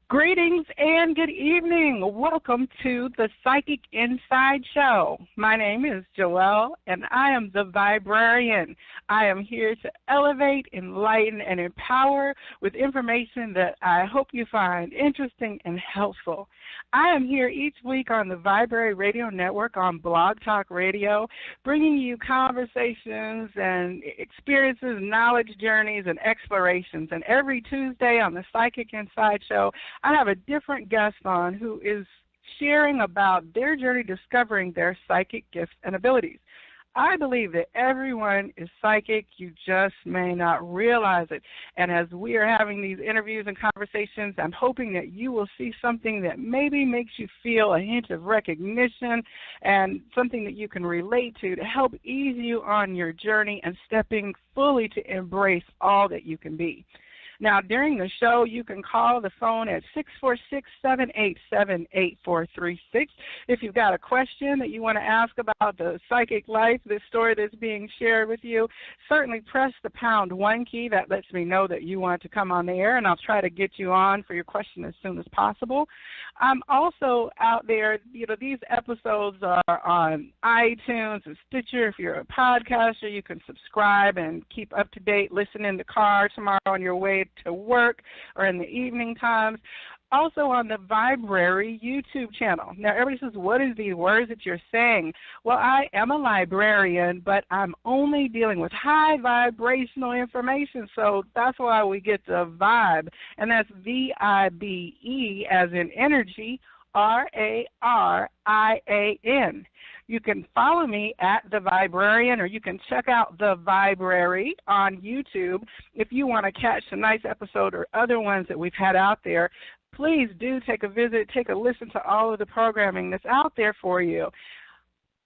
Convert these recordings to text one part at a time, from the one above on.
Greetings and good evening. Welcome to the Psychic Inside Show. My name is Joelle, and I am the Viberarian. I am here to elevate, enlighten, and empower with information that I hope you find interesting and helpful. I am here each week on the Viberary Radio Network on Blog Talk Radio, bringing you conversations and experiences, knowledge journeys, and explorations. And every Tuesday on the Psychic Inside Show, I have a different guest on who is sharing about their journey discovering their psychic gifts and abilities. I believe that everyone is psychic. You just may not realize it. And as we are having these interviews and conversations, I'm hoping that you will see something that maybe makes you feel a hint of recognition and something that you can relate to help ease you on your journey and stepping fully to embrace all that you can be. Now, during the show, you can call the phone at 646-787-8436. If you've got a question that you want to ask about the psychic life, this story that's being shared with you, certainly press the #1 key. That lets me know that you want to come on the air, and I'll try to get you on for your question as soon as possible. I'm also out there, these episodes are on iTunes and Stitcher. If you're a podcaster, you can subscribe and keep up to date, listen in the car tomorrow on your way to work or in the evening times. Also on the Viberary YouTube channel. Now, everybody says, what is these words that you're saying? Well, I am a librarian, but I'm only dealing with high vibrational information, so that's why we get the vibe, and that's VIBE as in energy, RARIAN. You can follow me at The Viberarian, or you can check out The Viberary on YouTube if you want to catch a nice episode or other ones that we've had out there. Please do take a visit, take a listen to all of the programming that's out there for you.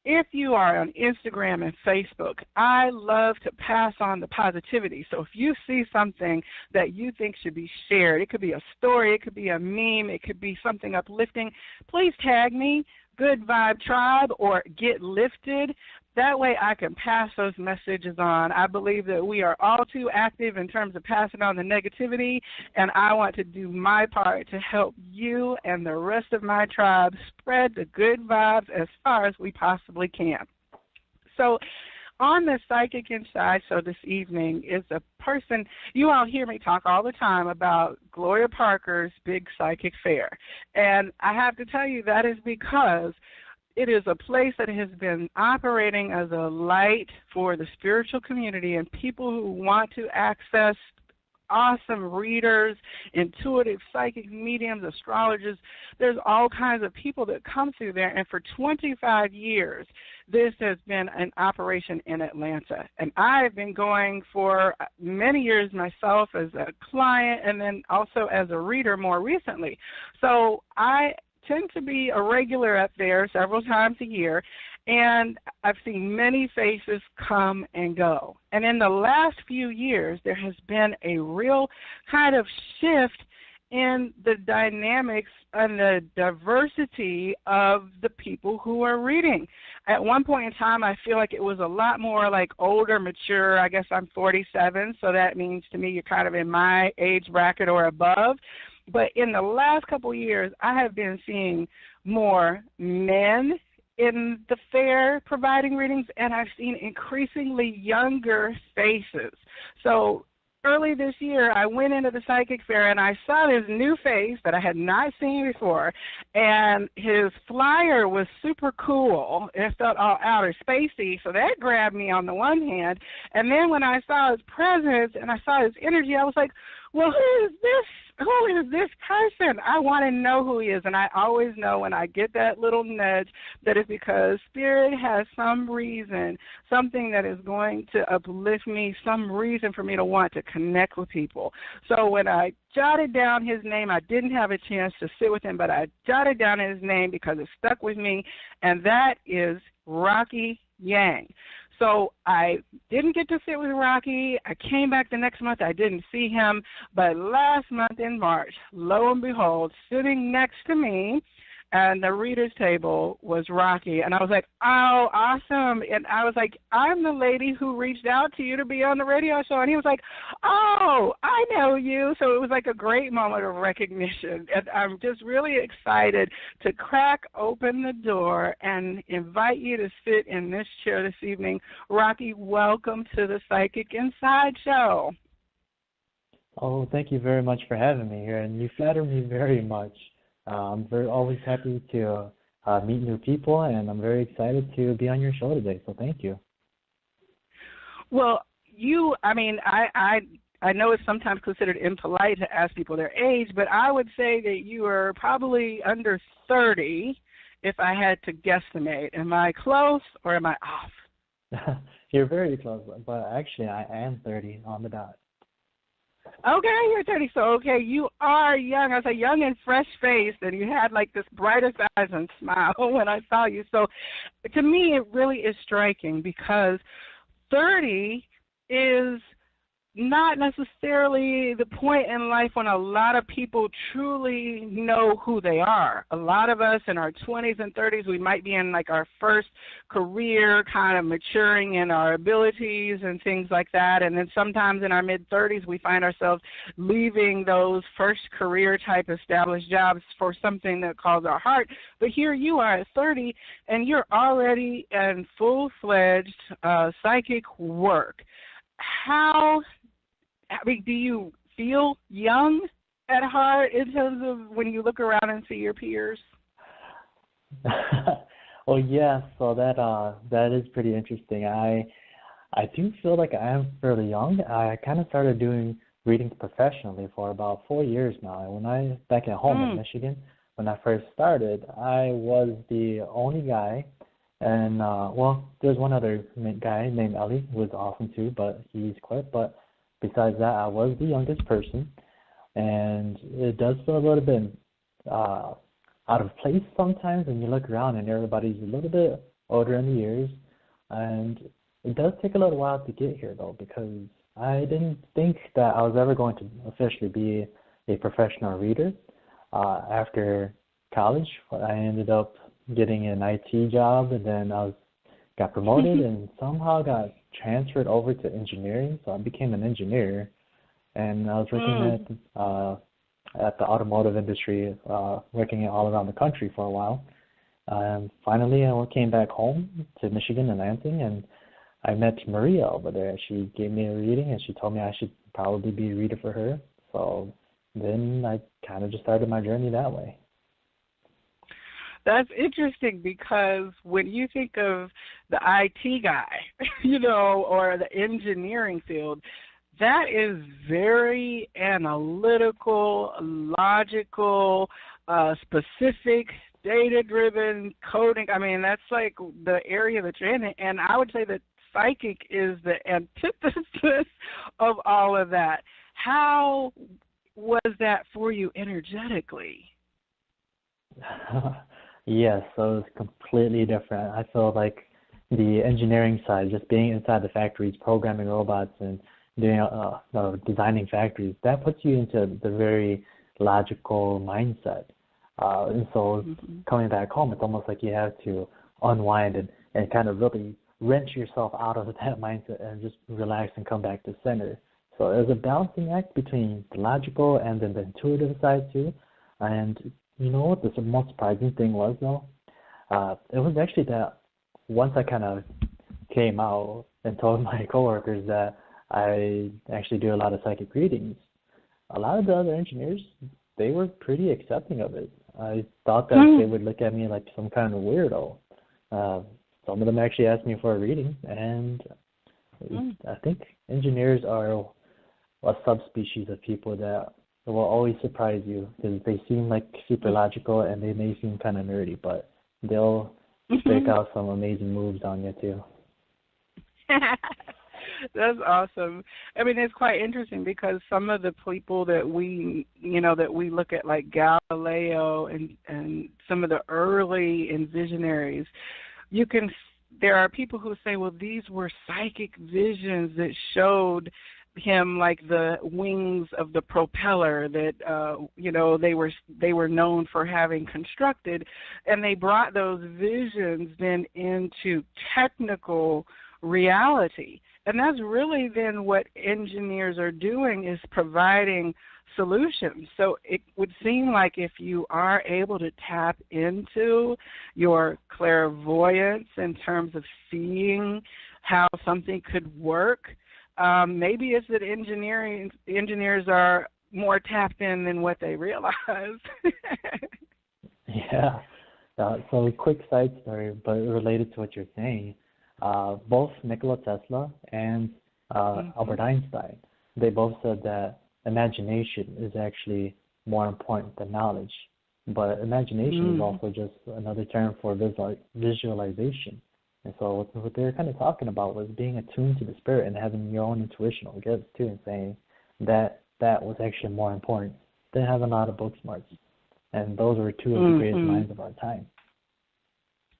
If you are on Instagram and Facebook, I love to pass on the positivity. So if you see something that you think should be shared, it could be a story, it could be a meme, it could be something uplifting, please tag me, Good Vibe Tribe, or Get Lifted. That way I can pass those messages on. I believe that we are all too active in terms of passing on the negativity, and I want to do my part to help you and the rest of my tribe spread the good vibes as far as we possibly can. So on the Psychic Inside Show this evening is a person, you all hear me talk all the time about Gloria Parker's Big Psychic Fair. And I have to tell you that is because it is a place that has been operating as a light for the spiritual community and people who want to access awesome readers, intuitive psychic mediums, astrologers. There's all kinds of people that come through there, and for 25 years, this has been an operation in Atlanta. And I've been going for many years myself as a client and then also as a reader more recently. So I tend to be a regular up there several times a year, and I've seen many faces come and go. And in the last few years, there has been a real kind of shift in the dynamics and the diversity of the people who are reading. At one point in time, I feel like it was a lot more like older, mature. I guess I'm 47, so that means to me you're kind of in my age bracket or above. But in the last couple of years, I have been seeing more men in the fair providing readings, and I've seen increasingly younger faces. So early this year, I went into the psychic fair, and I saw this new face that I had not seen before, and his flyer was super cool. It felt all outer spacey, so that grabbed me on the one hand. And then when I saw his presence and I saw his energy, I was like, well, who is this? Who is this person? I want to know who he is, and I always know when I get that little nudge that it's because Spirit has some reason, something that is going to uplift me, some reason for me to want to connect with people. So when I jotted down his name, I didn't have a chance to sit with him, but I jotted down his name because it stuck with me, and that is Rocky Yang. So I didn't get to sit with Rocky. I came back the next month. I didn't see him. But last month in March, lo and behold, sitting next to me and the reader's table was Rocky. And I was like, oh, awesome. And I was like, I'm the lady who reached out to you to be on the radio show. And he was like, oh, I know you. So it was like a great moment of recognition. And I'm just really excited to crack open the door and invite you to sit in this chair this evening. Rocky, welcome to the Psychic Inside Show. Oh, thank you very much for having me here, and you flatter me very much. I'm always happy to meet new people, and I'm very excited to be on your show today, so thank you. Well, I know it's sometimes considered impolite to ask people their age, but I would say that you are probably under 30 if I had to guesstimate. Am I close or am I off? You're very close, but actually I am 30 on the dot. Okay, you're 30, so okay, you are young. I was young and fresh-faced, and you had like this brightest eyes and smile when I saw you. So to me, it really is striking because 30 is not necessarily the point in life when a lot of people truly know who they are. A lot of us in our 20s and 30s, we might be in like our first career, kind of maturing in our abilities and things like that. And then sometimes in our mid-30s, we find ourselves leaving those first career type established jobs for something that calls our heart. But here you are at 30, and you're already in full-fledged psychic work. Do you feel young at heart in terms of when you look around and see your peers? Well, yeah, so that is pretty interesting. I do feel like I am fairly young. I kind of started doing readings professionally for about 4 years now. And when I back at home in Michigan, when I first started, I was the only guy. And, there's one other guy named Ellie who was awesome too, but he's quit. But besides that, I was the youngest person, and it does feel a little bit out of place sometimes when you look around and everybody's a little bit older in the years. And it does take a little while to get here, though, because I didn't think that I was ever going to officially be a professional reader. After college, I ended up getting an IT job, and then I got promoted and somehow got transferred over to engineering. So I became an engineer, and I was working at the automotive industry, working all around the country for a while. And finally, I came back home to Michigan and Lansing, and I met Maria over there. She gave me a reading, and she told me I should probably be a reader for her. So then I kind of just started my journey that way. That's interesting because when you think of the IT guy, or the engineering field, that is very analytical, logical, specific, data-driven coding. I mean, that's like the area that you're in. And I would say that psychic is the antithesis of all of that. How was that for you energetically? Yes, so it was completely different. I feel like the engineering side, just being inside the factories, programming robots and doing designing factories, that puts you into the very logical mindset. And so coming back home, it's almost like you have to unwind and kind of really wrench yourself out of that mindset and just relax and come back to center. So it was a balancing act between the logical and then the intuitive side too. And you know what the most surprising thing was, though? It was actually that once I kind of came out and told my coworkers that I actually do a lot of psychic readings, a lot of the other engineers, they were pretty accepting of it. I thought that they would look at me like some kind of weirdo. Some of them actually asked me for a reading, and I think engineers are a subspecies of people that will always surprise you because they seem like super logical and they may seem kind of nerdy, but they'll break out some amazing moves on you too. That's awesome. I mean, it's quite interesting because some of the people that we look at, like Galileo and some of the early visionaries, there are people who say, well, these were psychic visions that showed him like the wings of the propeller that they were known for having constructed, and they brought those visions then into technical reality. And that's really then what engineers are doing, is providing solutions. So it would seem like if you are able to tap into your clairvoyance in terms of seeing how something could work, maybe it's that engineers are more tapped in than what they realize. Yeah. So a quick side story, but related to what you're saying. Both Nikola Tesla and Albert Einstein, they both said that imagination is actually more important than knowledge. But imagination is also just another term for visualization. And so what they were kind of talking about was being attuned to the spirit and having your own intuitional gifts too, and saying that was actually more important than having a lot of book smarts. And those were two of the greatest minds of our time.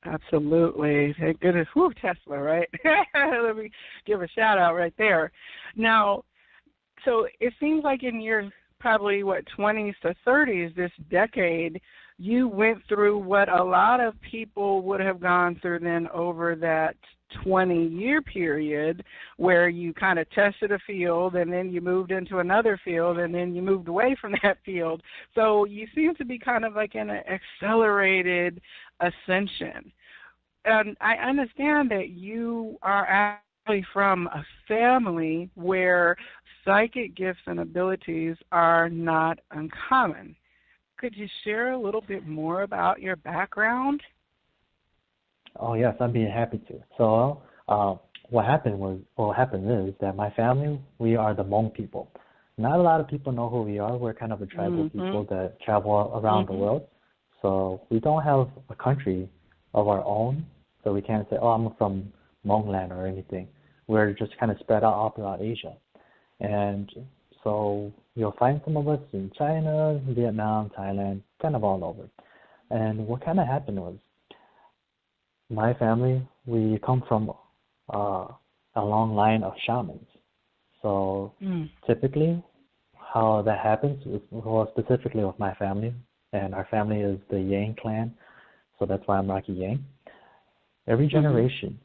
Absolutely. Thank goodness. Whew, Tesla, right? Let me give a shout out right there. Now, so it seems like in your probably, 20s to 30s, this decade, you went through what a lot of people would have gone through then over that 20-year period, where you kind of tested a field and then you moved into another field and then you moved away from that field. So you seem to be kind of like in an accelerated ascension. And I understand that you are actually from a family where psychic gifts and abilities are not uncommon. Could you share a little bit more about your background? Oh yes, I'd be happy to. So what happened is that my family, we are the Hmong people. Not a lot of people know who we are. We're kind of a tribal people that travel around the world. So we don't have a country of our own. So we can't say, oh, I'm from Hmong land or anything. We're just kind of spread out all throughout Asia. And so you'll find some of us in China, Vietnam, Thailand, kind of all over. And what kind of happened was, my family, we come from a long line of shamans. So typically how that happens is, well, specifically with my family, and our family is the Yang clan, so that's why I'm Rocky Yang. Every generation,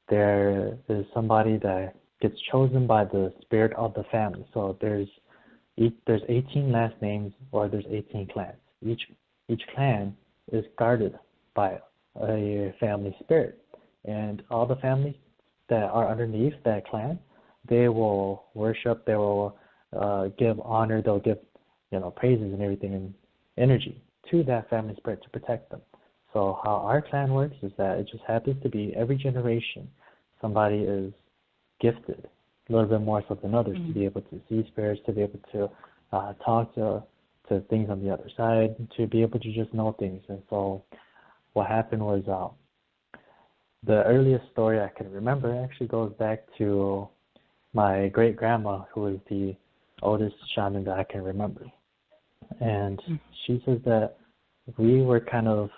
there is somebody that gets chosen by the spirit of the family. So there's 18 last names, or there's 18 clans. Each clan is guarded by a family spirit, and all the families that are underneath that clan, they will worship, they will give honor, they'll give praises and everything and energy to that family spirit to protect them. So how our clan works is that it just happens to be every generation somebody is gifted a little bit more so than others to be able to see spirits, to be able to talk to things on the other side, to be able to just know things. And so what happened was, the earliest story I can remember actually goes back to my great-grandma, who is the oldest shaman that I can remember. And she says that we were kind of,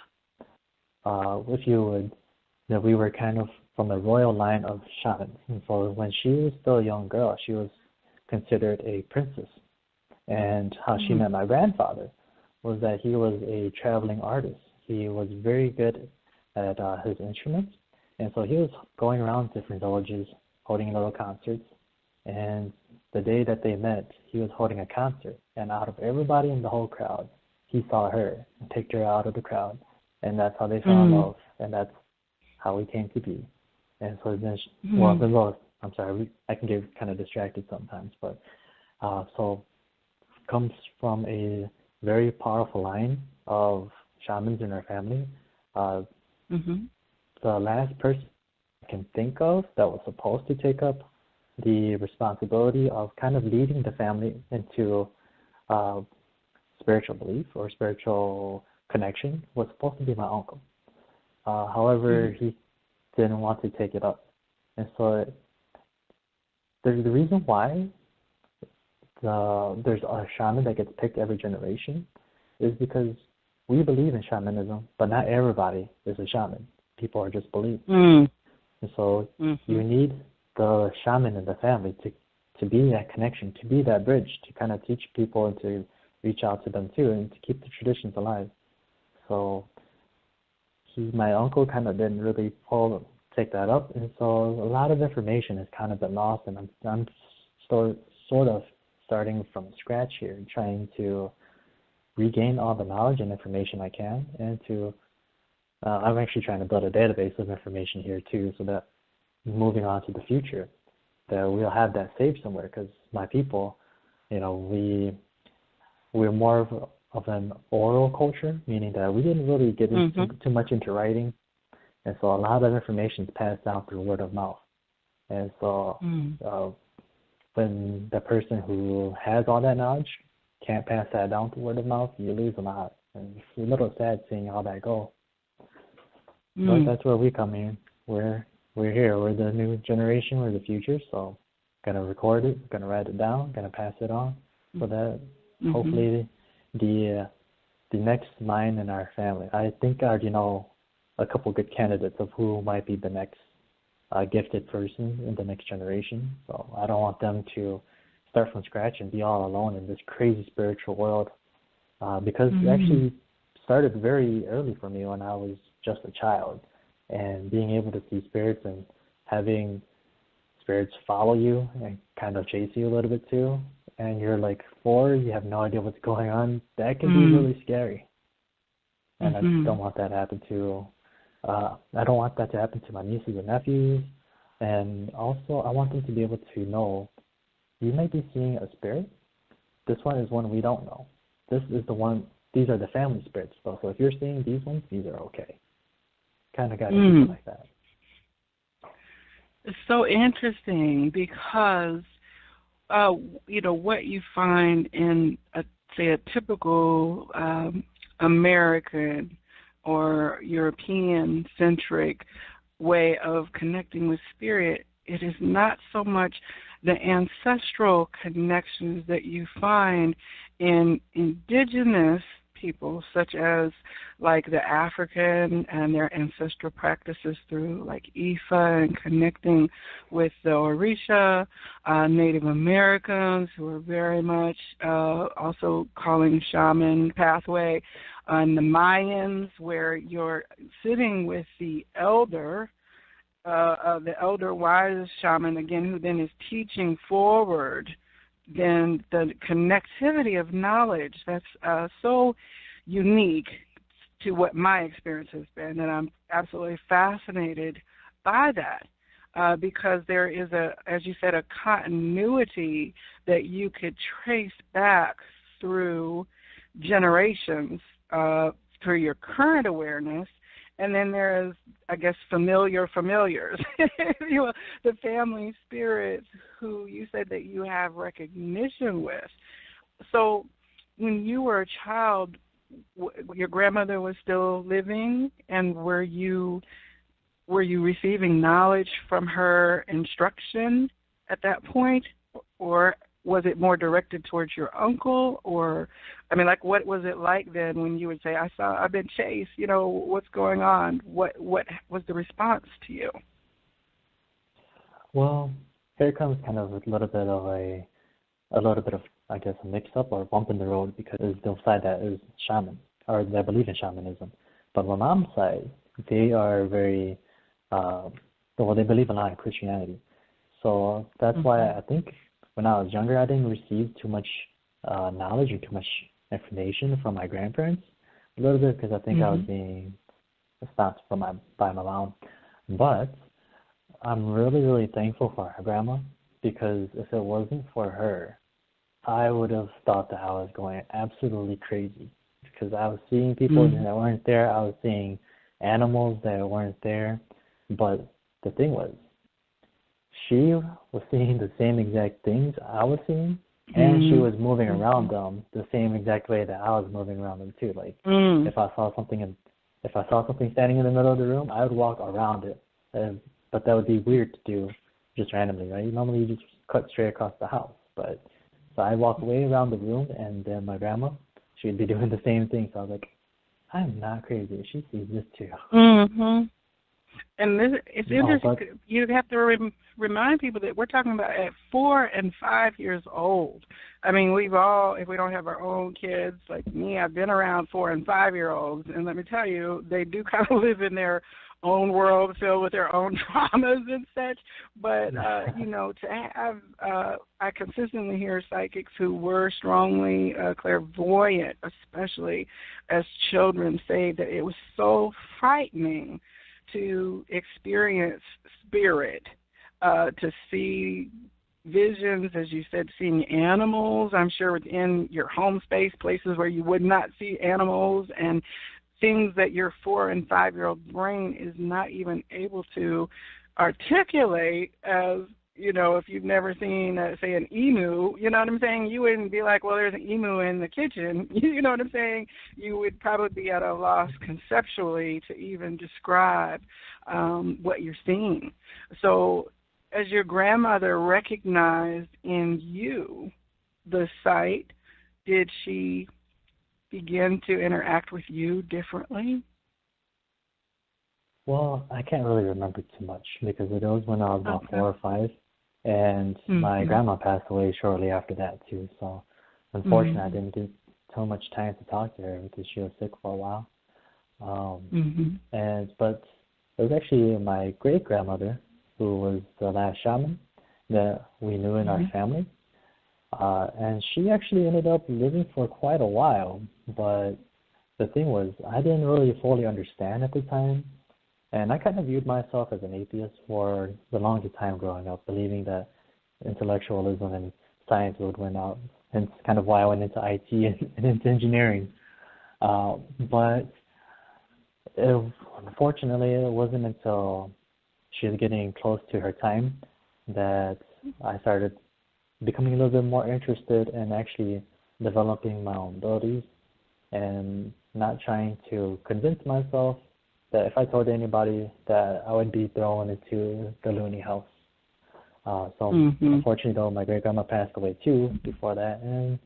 we were kind of from the royal line of shamans. And so when she was still a young girl, she was considered a princess. And how she met my grandfather was that he was a traveling artist. He was very good at his instruments, and so he was going around different villages, holding little concerts. And the day that they met, he was holding a concert, and out of everybody in the whole crowd, he saw her and picked her out of the crowd, and that's how they fell in love, and that's how we came to be. And so then, I'm sorry, I can get kind of distracted sometimes, but so comes from a very powerful line of shamans in our family. The last person I can think of that was supposed to take up the responsibility of kind of leading the family into spiritual belief or spiritual connection was supposed to be my uncle. However, he didn't want to take it up. And so the reason why there's a shaman that gets picked every generation is because we believe in shamanism, but not everybody is a shaman. People are just believing. And so you need the shaman in the family to be that connection, to be that bridge, to kind of teach people and to reach out to them too, and to keep the traditions alive. So my uncle kind of didn't really take that up, and so a lot of information has kind of been lost, and I'm sort of starting from scratch here, trying to regain all the knowledge and information I can, and to I'm actually trying to build a database of information here too, so that moving on to the future, that we'll have that saved somewhere. Because my people, we're more of an oral culture, meaning that we didn't really get too much into writing, and so a lot of information is passed down through word of mouth. And so when the person who has all that knowledge can't pass that down through word of mouth, you lose a lot. And it's a little sad seeing how that go. But that's where we come in. We're here. We're the new generation. We're the future. So gonna record it, gonna write it down, gonna pass it on, so that hopefully the next line in our family. I think I already know a couple good candidates of who might be the next gifted person in the next generation. So I don't want them to start from scratch and be all alone in this crazy spiritual world, because it actually started very early for me when I was just a child, and being able to see spirits and having spirits follow you and kind of chase you a little bit too, and you're like 4, you have no idea what's going on, that can be really scary. And I just don't want that to happen to I don't want that to happen to my nieces and nephews. And also I want them to be able to know, you might be seeing a spirit, this one is one we don't know, this is the one, these are the family spirits though, so if you're seeing these ones, these are okay. Kind of got to keep it like that. It's so interesting because, what you find in, say, a typical American or European-centric way of connecting with spirit, it is not so much the ancestral connections that you find in indigenous people, such as like the African and their ancestral practices through like Ifa and connecting with the Orisha, Native Americans who are very much also calling shaman pathway, and the Mayans where you're sitting with the elder wise shaman again, who then is teaching forward then the connectivity of knowledge that's so unique to what my experience has been, and I'm absolutely fascinated by that because there is as you said, a continuity that you could trace back through generations through your current awareness. And then there is, I guess, familiars, the family spirits who you said that you have recognition with. So when you were a child, your grandmother was still living, and were you receiving knowledge from her instruction at that point, or was it more directed towards your uncle? Or, I mean, like, what was it like then when you would say, I've been chased, what's going on? What was the response to you? Well, here comes kind of a little bit of, I guess, a mix-up or a bump in the road, because the side that is shaman, or they believe in shamanism. But my mom's side, they are very, they believe a lot in Christianity. So that's why I think when I was younger, I didn't receive too much knowledge or too much information from my grandparents. A little bit because I think I was being stopped by my mom. But I'm really, really thankful for her grandma, because if it wasn't for her, I would have thought that I was going absolutely crazy, because I was seeing people that weren't there. I was seeing animals that weren't there. But the thing was, she was seeing the same exact things I was seeing, and she was moving around them the same exact way that I was moving around them too. Like if I saw something standing in the middle of the room, I would walk around it. But that would be weird to do just randomly, right? Normally you just cut straight across the house. But so I walk way around the room, and then my grandma, she'd be doing the same thing. So I was like, I'm not crazy. She sees this too. And it's interesting. You have to remind people that we're talking about at 4 and 5 years old. I mean, we've all, if we don't have our own kids, like me, I've been around 4 and 5-year-olds, and let me tell you, they do kind of live in their own world filled with their own traumas and such. But, to have, I consistently hear psychics who were strongly clairvoyant, especially as children, say that it was so frightening to experience spirit, to see visions, as you said, seeing animals, I'm sure within your home space, places where you would not see animals, and things that your 4 and 5-year-old brain is not even able to articulate as, if you've never seen, say, an emu, you know what I'm saying? You wouldn't be like, well, there's an emu in the kitchen. You know what I'm saying? You would probably be at a loss conceptually to even describe what you're seeing. So as your grandmother recognized in you the sight, did she begin to interact with you differently? Well, I can't really remember too much because it was when I was about 4 or 5, and my grandma passed away shortly after that too. So unfortunately, I didn't get so much time to talk to her because she was sick for a while. But it was actually my great grandmother who was the last shaman that we knew in our family. And she actually ended up living for quite a while, but the thing was, I didn't really fully understand at the time, and I kind of viewed myself as an atheist for the longest time growing up, believing that intellectualism and science would win out, and it's kind of why I went into IT and into engineering. But unfortunately, it wasn't until she was getting close to her time that I started becoming a little bit more interested in actually developing my own abilities and not trying to convince myself that if I told anybody that I would be thrown into the loony house. Unfortunately, though, my great-grandma passed away too before that, and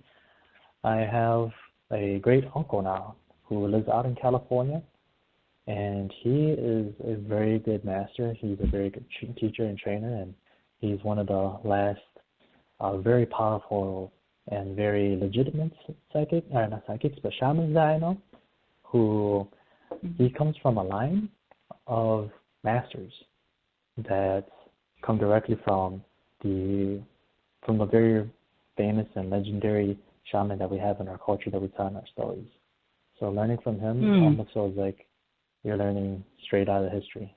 I have a great uncle now who lives out in California, and he is a very good master. He's a very good teacher and trainer, and he's one of the last very powerful and very legitimate not psychics, but shamans that I know, who he comes from a line of masters that come directly from the very famous and legendary shaman that we have in our culture that we tell in our stories. So learning from him almost feels like you're learning straight out of history.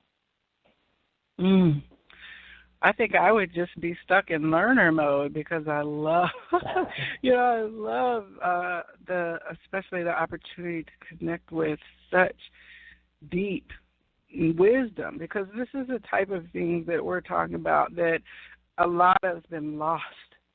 I think I would just be stuck in learner mode because I love, especially the opportunity to connect with such deep wisdom, because this is the type of thing that we're talking about that a lot has been lost.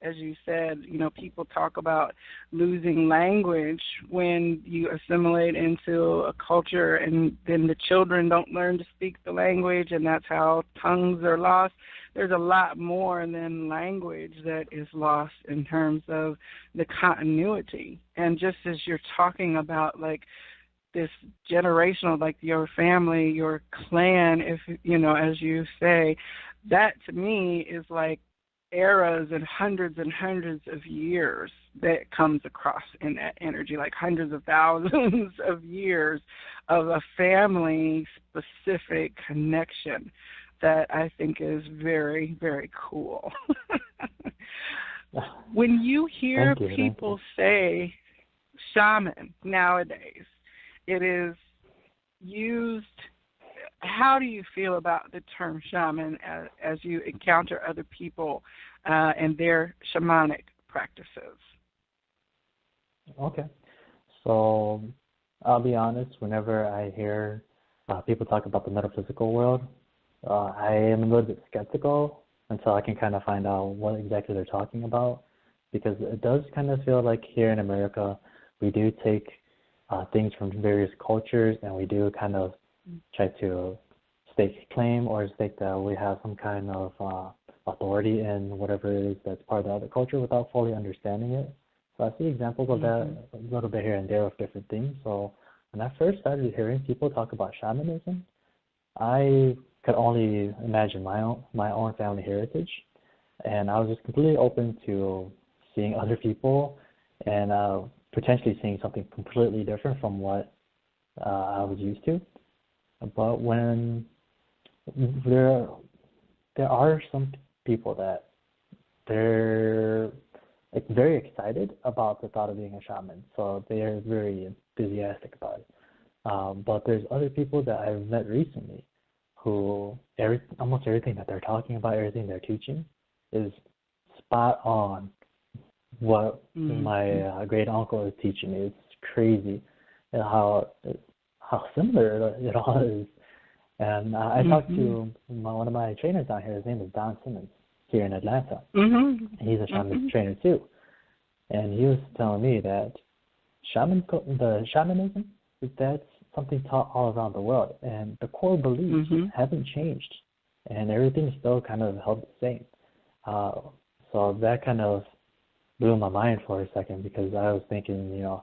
As you said, people talk about losing language when you assimilate into a culture and then the children don't learn to speak the language, and that's how tongues are lost. There's a lot more than language that is lost in terms of the continuity. And just as you're talking about, like, this generational, like your family, your clan, if as you say, that to me is like eras and hundreds of years that comes across in that energy, like hundreds of thousands of years of a family-specific connection that I think is very, very cool. When you hear people say shaman nowadays, it is used. How do you feel about the term shaman as you encounter other people and their shamanic practices? Okay. So I'll be honest, whenever I hear people talk about the metaphysical world, I am a little bit skeptical until I can kind of find out what exactly they're talking about, because it does kind of feel like here in America we do take things from various cultures, and we do kind of try to stake claim or stake that we have some kind of authority in whatever it is that's part of the other culture without fully understanding it. So I see examples of that a little bit here and there of different things. So when I first started hearing people talk about shamanism, I could only imagine my own family heritage, and I was just completely open to seeing other people and potentially seeing something completely different from what I was used to. But when there are some people that they're like very excited about the thought of being a shaman, so they are very enthusiastic about it. But there's other people that I've met recently who almost everything that they're talking about, everything they're teaching, is spot on what my great uncle is teaching me. It's crazy, and how similar it all is. And I talked to one of my trainers down here. His name is Don Simmons here in Atlanta. He's a shaman trainer too, and he was telling me that shamanism, that's something taught all around the world, and the core beliefs haven't changed, and everything's still kind of held the same. So that kind of blew my mind for a second, because I was thinking,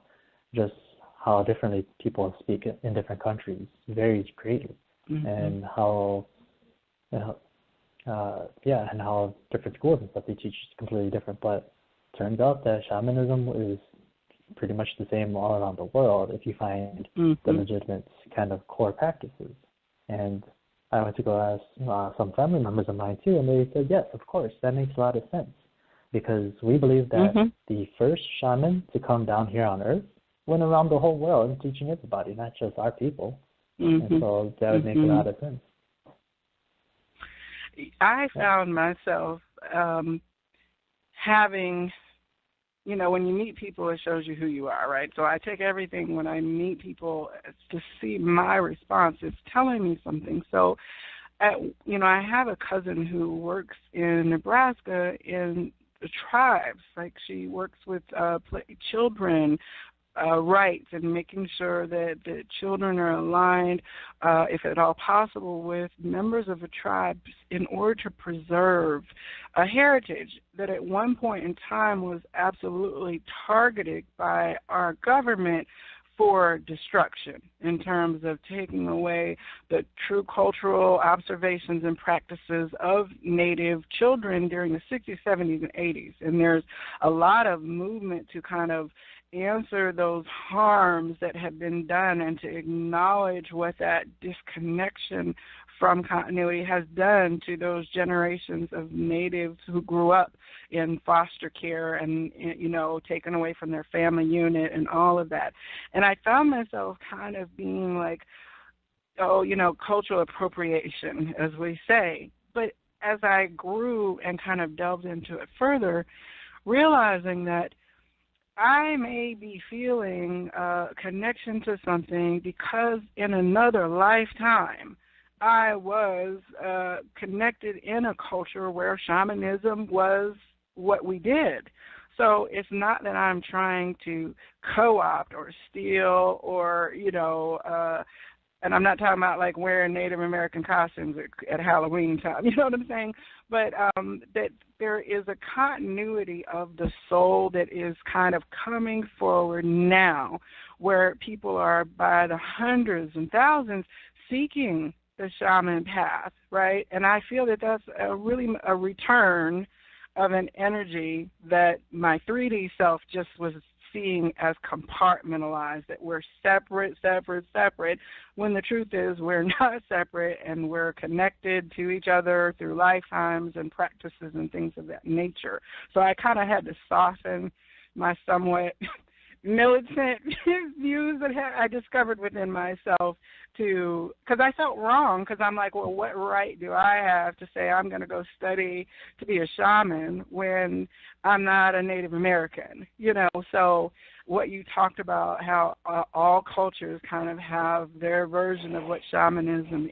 just how differently people speak in different countries varies greatly, and how, and how different schools and stuff they teach is completely different. But it turns out that shamanism is pretty much the same all around the world if you find the legitimate kind of core practices. And I went to go ask some family members of mine too, and they said, yes, of course, that makes a lot of sense, because we believe that the first shaman to come down here on Earth went around the whole world teaching everybody, not just our people. And so that would make a lot of sense. I found myself having, when you meet people, it shows you who you are, right? So I take everything when I meet people to see my response. It's telling me something. So, I have a cousin who works in Nebraska in the tribes. Like, she works with children rights and making sure that the children are aligned, if at all possible, with members of a tribe in order to preserve a heritage that at one point in time was absolutely targeted by our government for destruction in terms of taking away the true cultural observations and practices of Native children during the 60s, 70s, and 80s. And there's a lot of movement to kind of answer those harms that have been done and to acknowledge what that disconnection from continuity has done to those generations of natives who grew up in foster care and, taken away from their family unit and all of that. And I found myself kind of being like, cultural appropriation, as we say. But as I grew and kind of delved into it further, realizing that I may be feeling a connection to something because in another lifetime I was connected in a culture where shamanism was what we did. So it's not that I'm trying to co-opt or steal or, and I'm not talking about like wearing Native American costumes at Halloween time, you know what I'm saying? But that there is a continuity of the soul that is kind of coming forward now, where people are by the hundreds and thousands seeking the shaman path, right? And I feel that that's really a return of an energy that my 3D self just was seeing as compartmentalized, that we're separate, when the truth is we're not separate and we're connected to each other through lifetimes and practices and things of that nature. So I kind of had to soften my somewhat militant views that I discovered within myself because I felt wrong, because I'm like, well, what right do I have to say I'm going to go study to be a shaman when I'm not a Native American, So what you talked about, how all cultures kind of have their version of what shamanism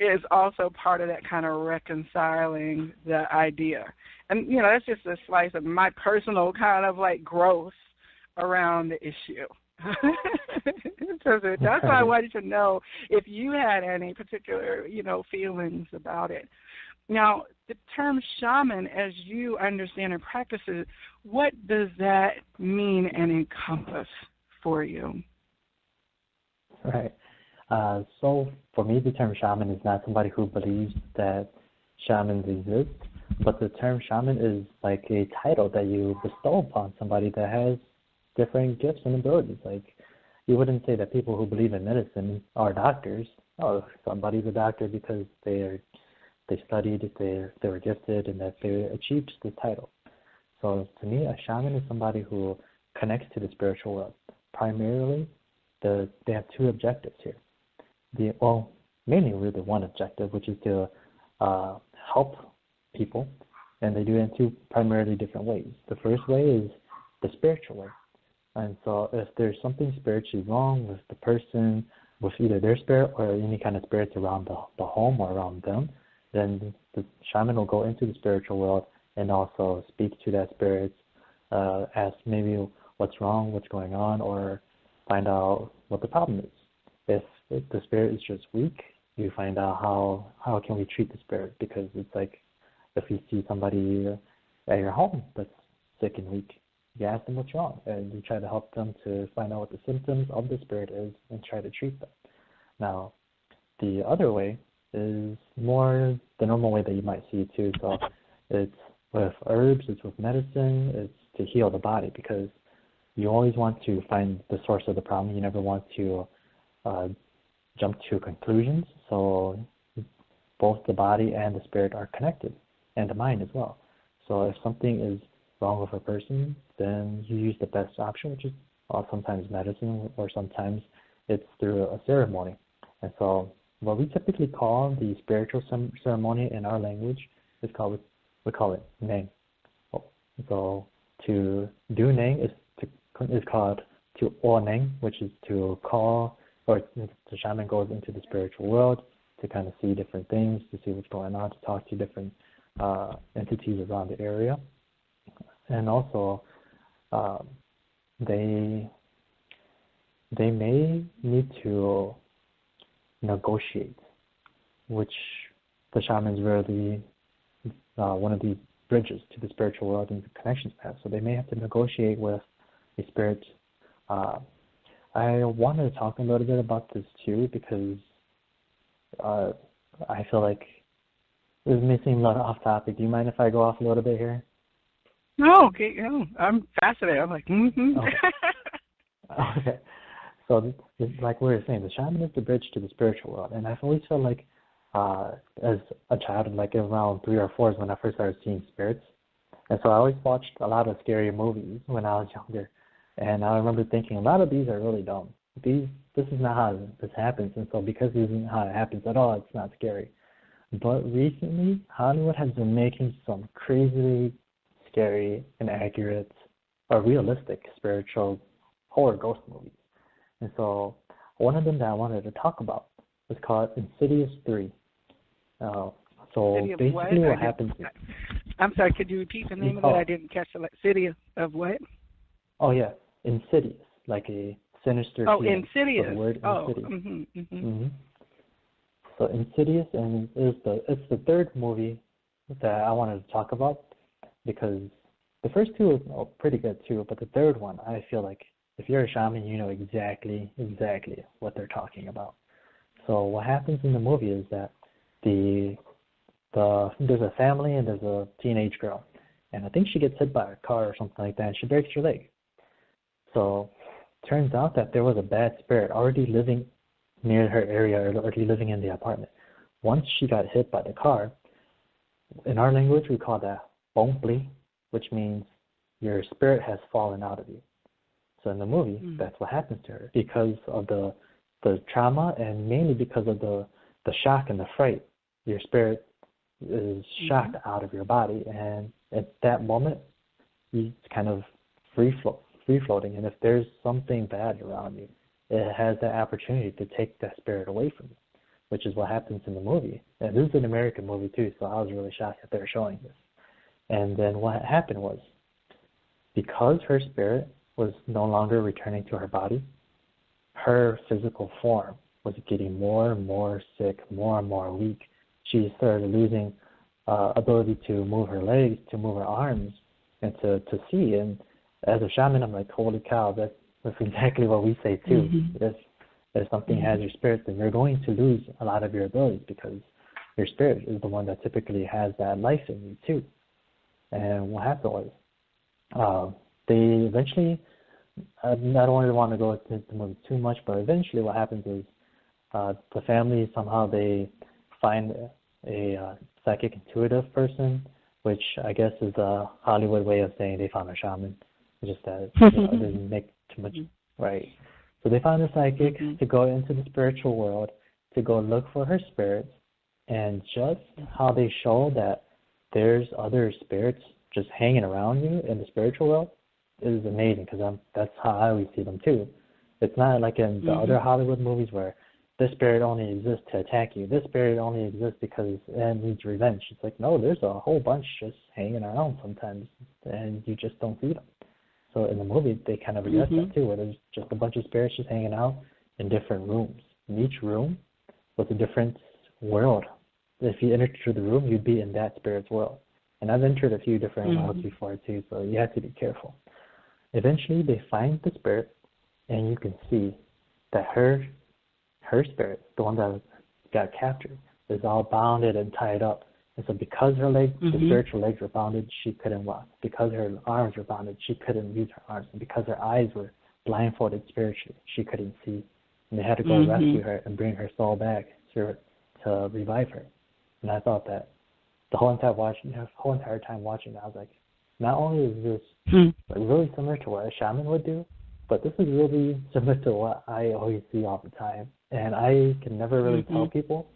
is also part of that kind of reconciling the idea. And, that's just a slice of my personal kind of like growth around the issue. So that's why I wanted to know if you had any particular, feelings about it. Now, the term shaman, as you understand and practice it, what does that mean and encompass for you? Right. So for me, the term shaman is not somebody who believes that shamans exist, but the term shaman is like a title that you bestow upon somebody that has different gifts and abilities. Like, you wouldn't say that people who believe in medicine are doctors. Oh, somebody's a doctor because they studied, they were gifted, and that they achieved this title. So to me, a shaman is somebody who connects to the spiritual world. Primarily, they have two objectives here. Mainly really one objective, which is to help people, and they do it in two primarily different ways. The first way is the spiritual way. And so if there's something spiritually wrong with the person, with either their spirit or any kind of spirits around the home or around them, then the shaman will go into the spiritual world and also speak to that spirit, ask maybe what's wrong, what's going on, or find out what the problem is. If the spirit is just weak, you find out how can we treat the spirit, because it's like if you see somebody at your home that's sick and weak, you ask them what's wrong, and you try to help them to find out what the symptoms of the spirit is and try to treat them. Now, the other way is more the normal way that you might see too. So it's with herbs, it's with medicine, it's to heal the body, because you always want to find the source of the problem. You never want to jump to conclusions. So both the body and the spirit are connected, and the mind as well. So if something is wrong with a person, then you use the best option, which is sometimes medicine, or sometimes it's through a ceremony. And so what we typically call the spiritual ceremony in our language is we call it Neng. So to do Neng is called to O Neng, which is to call, or the shaman goes into the spiritual world to kind of see different things, to see what's going on, to talk to different entities around the area. And also, they may need to negotiate, which the shaman's really one of these bridges to the spiritual world and the connections path. So they may have to negotiate with a spirit. I wanted to talk a little bit about this too, because I feel like this may seem a little off topic. Do you mind if I go off a little bit here? No, okay. No, I'm fascinated. I'm like, Okay. So, like we were saying, the shaman is the bridge to the spiritual world. And I've always felt like, as a child, like around 3 or 4 is when I first started seeing spirits. And so I always watched a lot of scary movies when I was younger. And I remember thinking, a lot of these are really dumb. This is not how this happens. And so because this isn't how it happens at all, it's not scary. But recently, Hollywood has been making some crazily scary and accurate or realistic spiritual horror ghost movies. And so one of them that I wanted to talk about is called Insidious 3. So basically what happens... I'm sorry, could you repeat the name of it? I didn't catch the City of what? Oh, yeah, Insidious, like a sinister... Oh, feeling. Insidious. So the word Insidious. So Insidious, and it's the third movie that I wanted to talk about, because the first two are pretty good too, but the third one, I feel like if you're a shaman, you know exactly what they're talking about. So what happens in the movie is that there's a family and there's a teenage girl, and I think she gets hit by a car or something like that, and she breaks her leg. So turns out that there was a bad spirit already living near her area, or already living in the apartment. Once she got hit by the car, in our language we call that bongpli, which means your spirit has fallen out of you. So in the movie, that's what happens to her because of the trauma, and mainly because of the shock and the fright. Your spirit is shocked out of your body, and at that moment, you're kind of free floating. And if there's something bad around you, it has that opportunity to take that spirit away from you, which is what happens in the movie. And this is an American movie too, so I was really shocked that they're showing this. And then what happened was, because her spirit was no longer returning to her body, her physical form was getting more and more sick, more and more weak. She started losing ability to move her legs, to move her arms, and to see. And as a shaman, I'm like, holy cow, that's exactly what we say too. If something has your spirit, then you're going to lose a lot of your abilities because your spirit is the one that typically has that life in you too. And what happened was, they eventually, I don't really want to go into the movie too much, but eventually what happens is the family, somehow they find a psychic intuitive person, which I guess is a Hollywood way of saying they found a shaman. It's just that it doesn't make too much, right? So they found a psychic to go into the spiritual world, to go look for her spirits, and just how they show that there's other spirits just hanging around you in the spiritual world is amazing, because that's how I always see them too. It's not like in the other Hollywood movies where this spirit only exists to attack you. This spirit only exists because it needs revenge. It's like, no, there's a whole bunch just hanging around sometimes, and you just don't see them. So in the movie, they kind of address that too, where there's just a bunch of spirits just hanging out in different rooms. And each room was a different world. If you entered through the room, you'd be in that spirit's world. And I've entered a few different worlds before too, so you have to be careful. Eventually, they find the spirit, and you can see that her spirit, the one that got captured, is all bounded and tied up. And so because her legs, the spiritual legs were bounded, she couldn't walk. Because her arms were bounded, she couldn't use her arms. And because her eyes were blindfolded spiritually, she couldn't see. And they had to go rescue her and bring her soul back to revive her. And I thought that the whole entire time watching, I was like, not only is this really similar to what a shaman would do, but this is really similar to what I always see all the time. And I can never really tell people,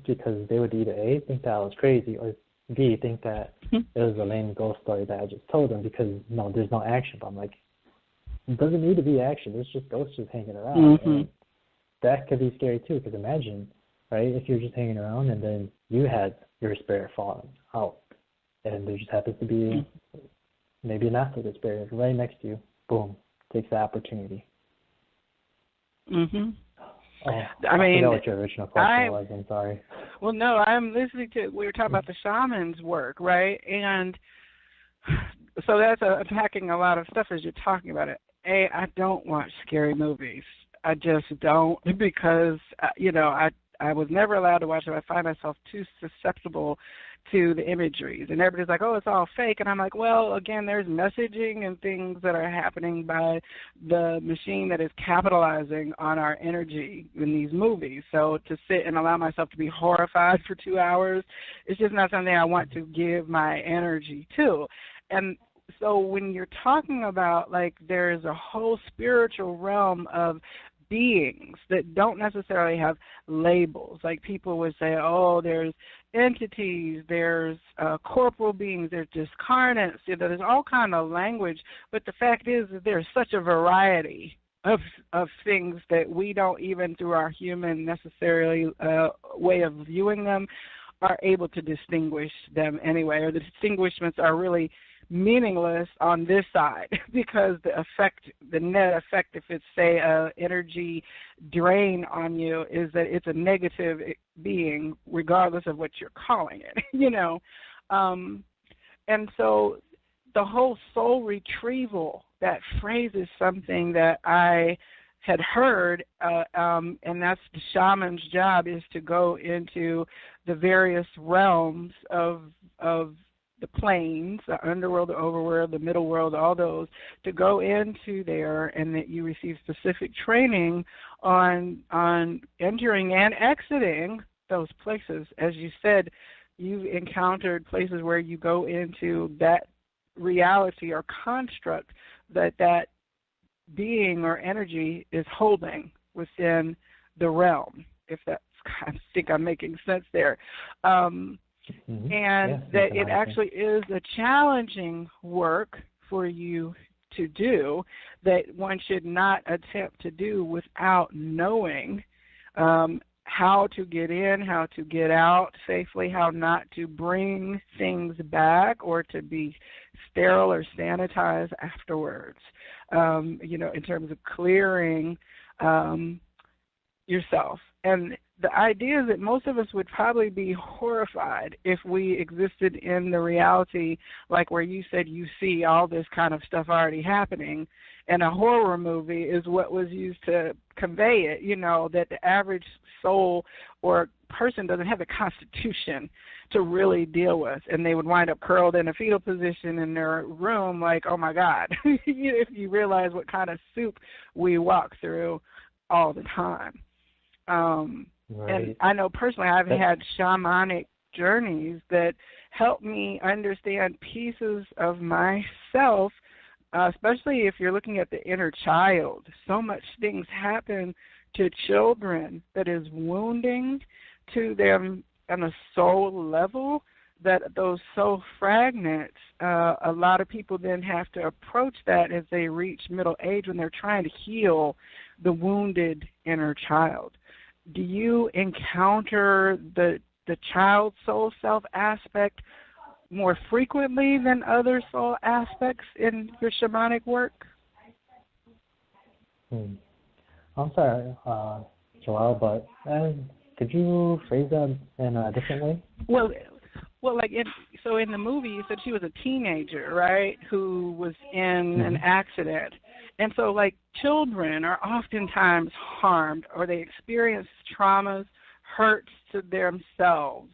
because they would either A, think that I was crazy, or B, think that it was a lame ghost story that I just told them, because there's no action. But I'm like, it doesn't need to be action. There's just ghosts just hanging around. And that could be scary too, because imagine, right, if you're just hanging around and then you had your spirit falling out, and there just happens to be maybe a not so good spirit right next to you, boom, takes the opportunity. Oh, I forgot what your original question was. I'm sorry. Well, no, I'm listening to, we were talking about the shaman's work, right? And so that's unpacking a lot of stuff as you're talking about it. I don't watch scary movies. I just don't, because, I was never allowed to watch them. I find myself too susceptible to the imageries. And everybody's like, oh, it's all fake. And I'm like, well, again, there's messaging and things that are happening by the machine that is capitalizing on our energy in these movies. So to sit and allow myself to be horrified for 2 hours is just not something I want to give my energy to. And so when you're talking about, like, there's a whole spiritual realm of beings that don't necessarily have labels. Like people would say, oh, there's entities, there's corporal beings, there's discarnates, there's all kind of language. But the fact is that there's such a variety of things that we don't even through our human necessarily way of viewing them are able to distinguish them anyway, or the distinguishments are really meaningless on this side, because the net effect, if it's, say, energy drain on you, is that it's a negative being regardless of what you're calling it, and so the whole soul retrieval, that phrase is something that I had heard, and that's the shaman's job, is to go into the various realms of the planes, the underworld, the overworld, the middle world, all those, to go into there, and that you receive specific training on entering and exiting those places. As you said, you've encountered places where you go into that reality or construct that being or energy is holding within the realm, if that's, I think I'm making sense there. And that it actually is a challenging work for you to do, that one should not attempt to do without knowing how to get in, how to get out safely, how not to bring things back or to be sterile or sanitized afterwards, in terms of clearing yourself. And the idea is that most of us would probably be horrified if we existed in the reality, like where you said you see all this kind of stuff already happening, in a horror movie is what was used to convey it, that the average soul or person doesn't have the constitution to really deal with, and they would wind up curled in a fetal position in their room like, oh my God, if you realize what kind of soup we walk through all the time. Right. And I know personally I've had shamanic journeys that help me understand pieces of myself, especially if you're looking at the inner child. So much things happen to children that is wounding to them on a soul level, that those soul fragments, a lot of people then have to approach that as they reach middle age when they're trying to heal the wounded inner child. Do you encounter the child soul self aspect more frequently than other soul aspects in your shamanic work? I'm sorry, Joelle, but could you phrase that in a different way? Well, like in the movie, you said she was a teenager, right, who was in an accident. And so, like, children are oftentimes harmed, or they experience traumas, hurts to themselves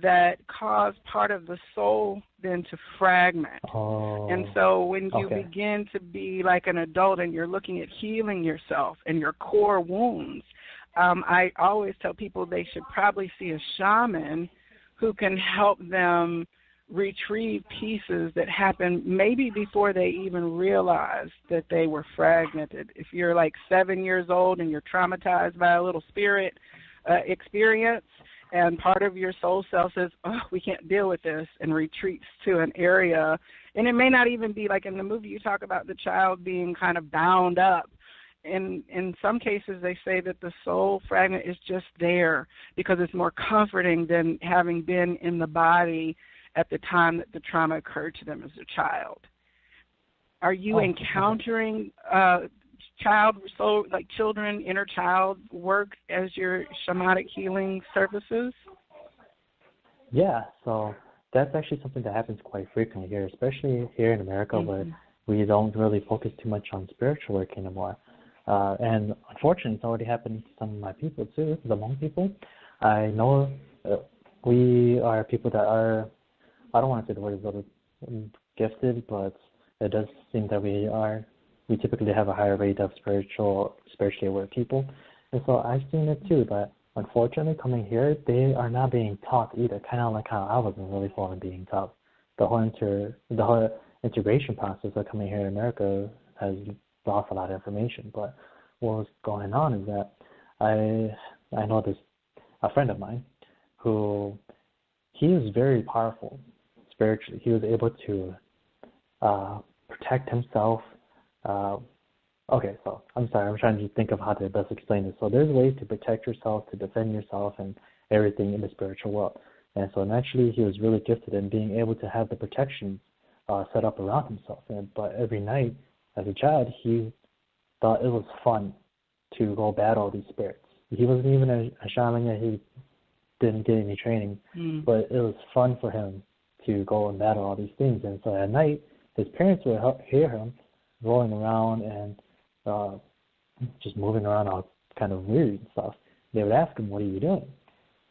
that cause part of the soul then to fragment. And so when you begin to be like an adult and you're looking at healing yourself and your core wounds, I always tell people they should probably see a shaman who can help them retrieve pieces that happened maybe before they even realized that they were fragmented. If you're like 7 years old and you're traumatized by a little spirit experience, and part of your soul self says, oh, we can't deal with this, and retreats to an area. And it may not even be like in the movie you talk about the child being kind of bound up. In some cases, they say that the soul fragment is just there because it's more comforting than having been in the body at the time that the trauma occurred to them as a child. Are you encountering child soul, like children, inner child work as your shamanic healing services? Yeah, so that's actually something that happens quite frequently here, especially here in America, where we don't really focus too much on spiritual work anymore. And unfortunately, it's already happened to some of my people too, the Hmong people. I know we are people that are, I don't want to say the word is a little gifted, but it does seem that we typically have a higher rate of spiritually aware people. And so I've seen it too, but unfortunately coming here, they are not being taught either, kind of like how I wasn't really fully being taught. The whole integration process of coming here in America has lost a lot of information. But what was going on is that I know a friend of mine who, he was very powerful spiritually. He was able to protect himself. Okay, so I'm sorry, I'm trying to think of how to best explain this. So there's ways to protect yourself, to defend yourself, and everything in the spiritual world. And so naturally, he was really gifted in being able to have the protection set up around himself. But every night, as a child, he thought it was fun to go battle these spirits. He wasn't even a shaman yet. He didn't get any training, but it was fun for him to go and battle all these things. And so at night, his parents would hear him rolling around and just moving around all kind of weird and stuff. They would ask him, what are you doing?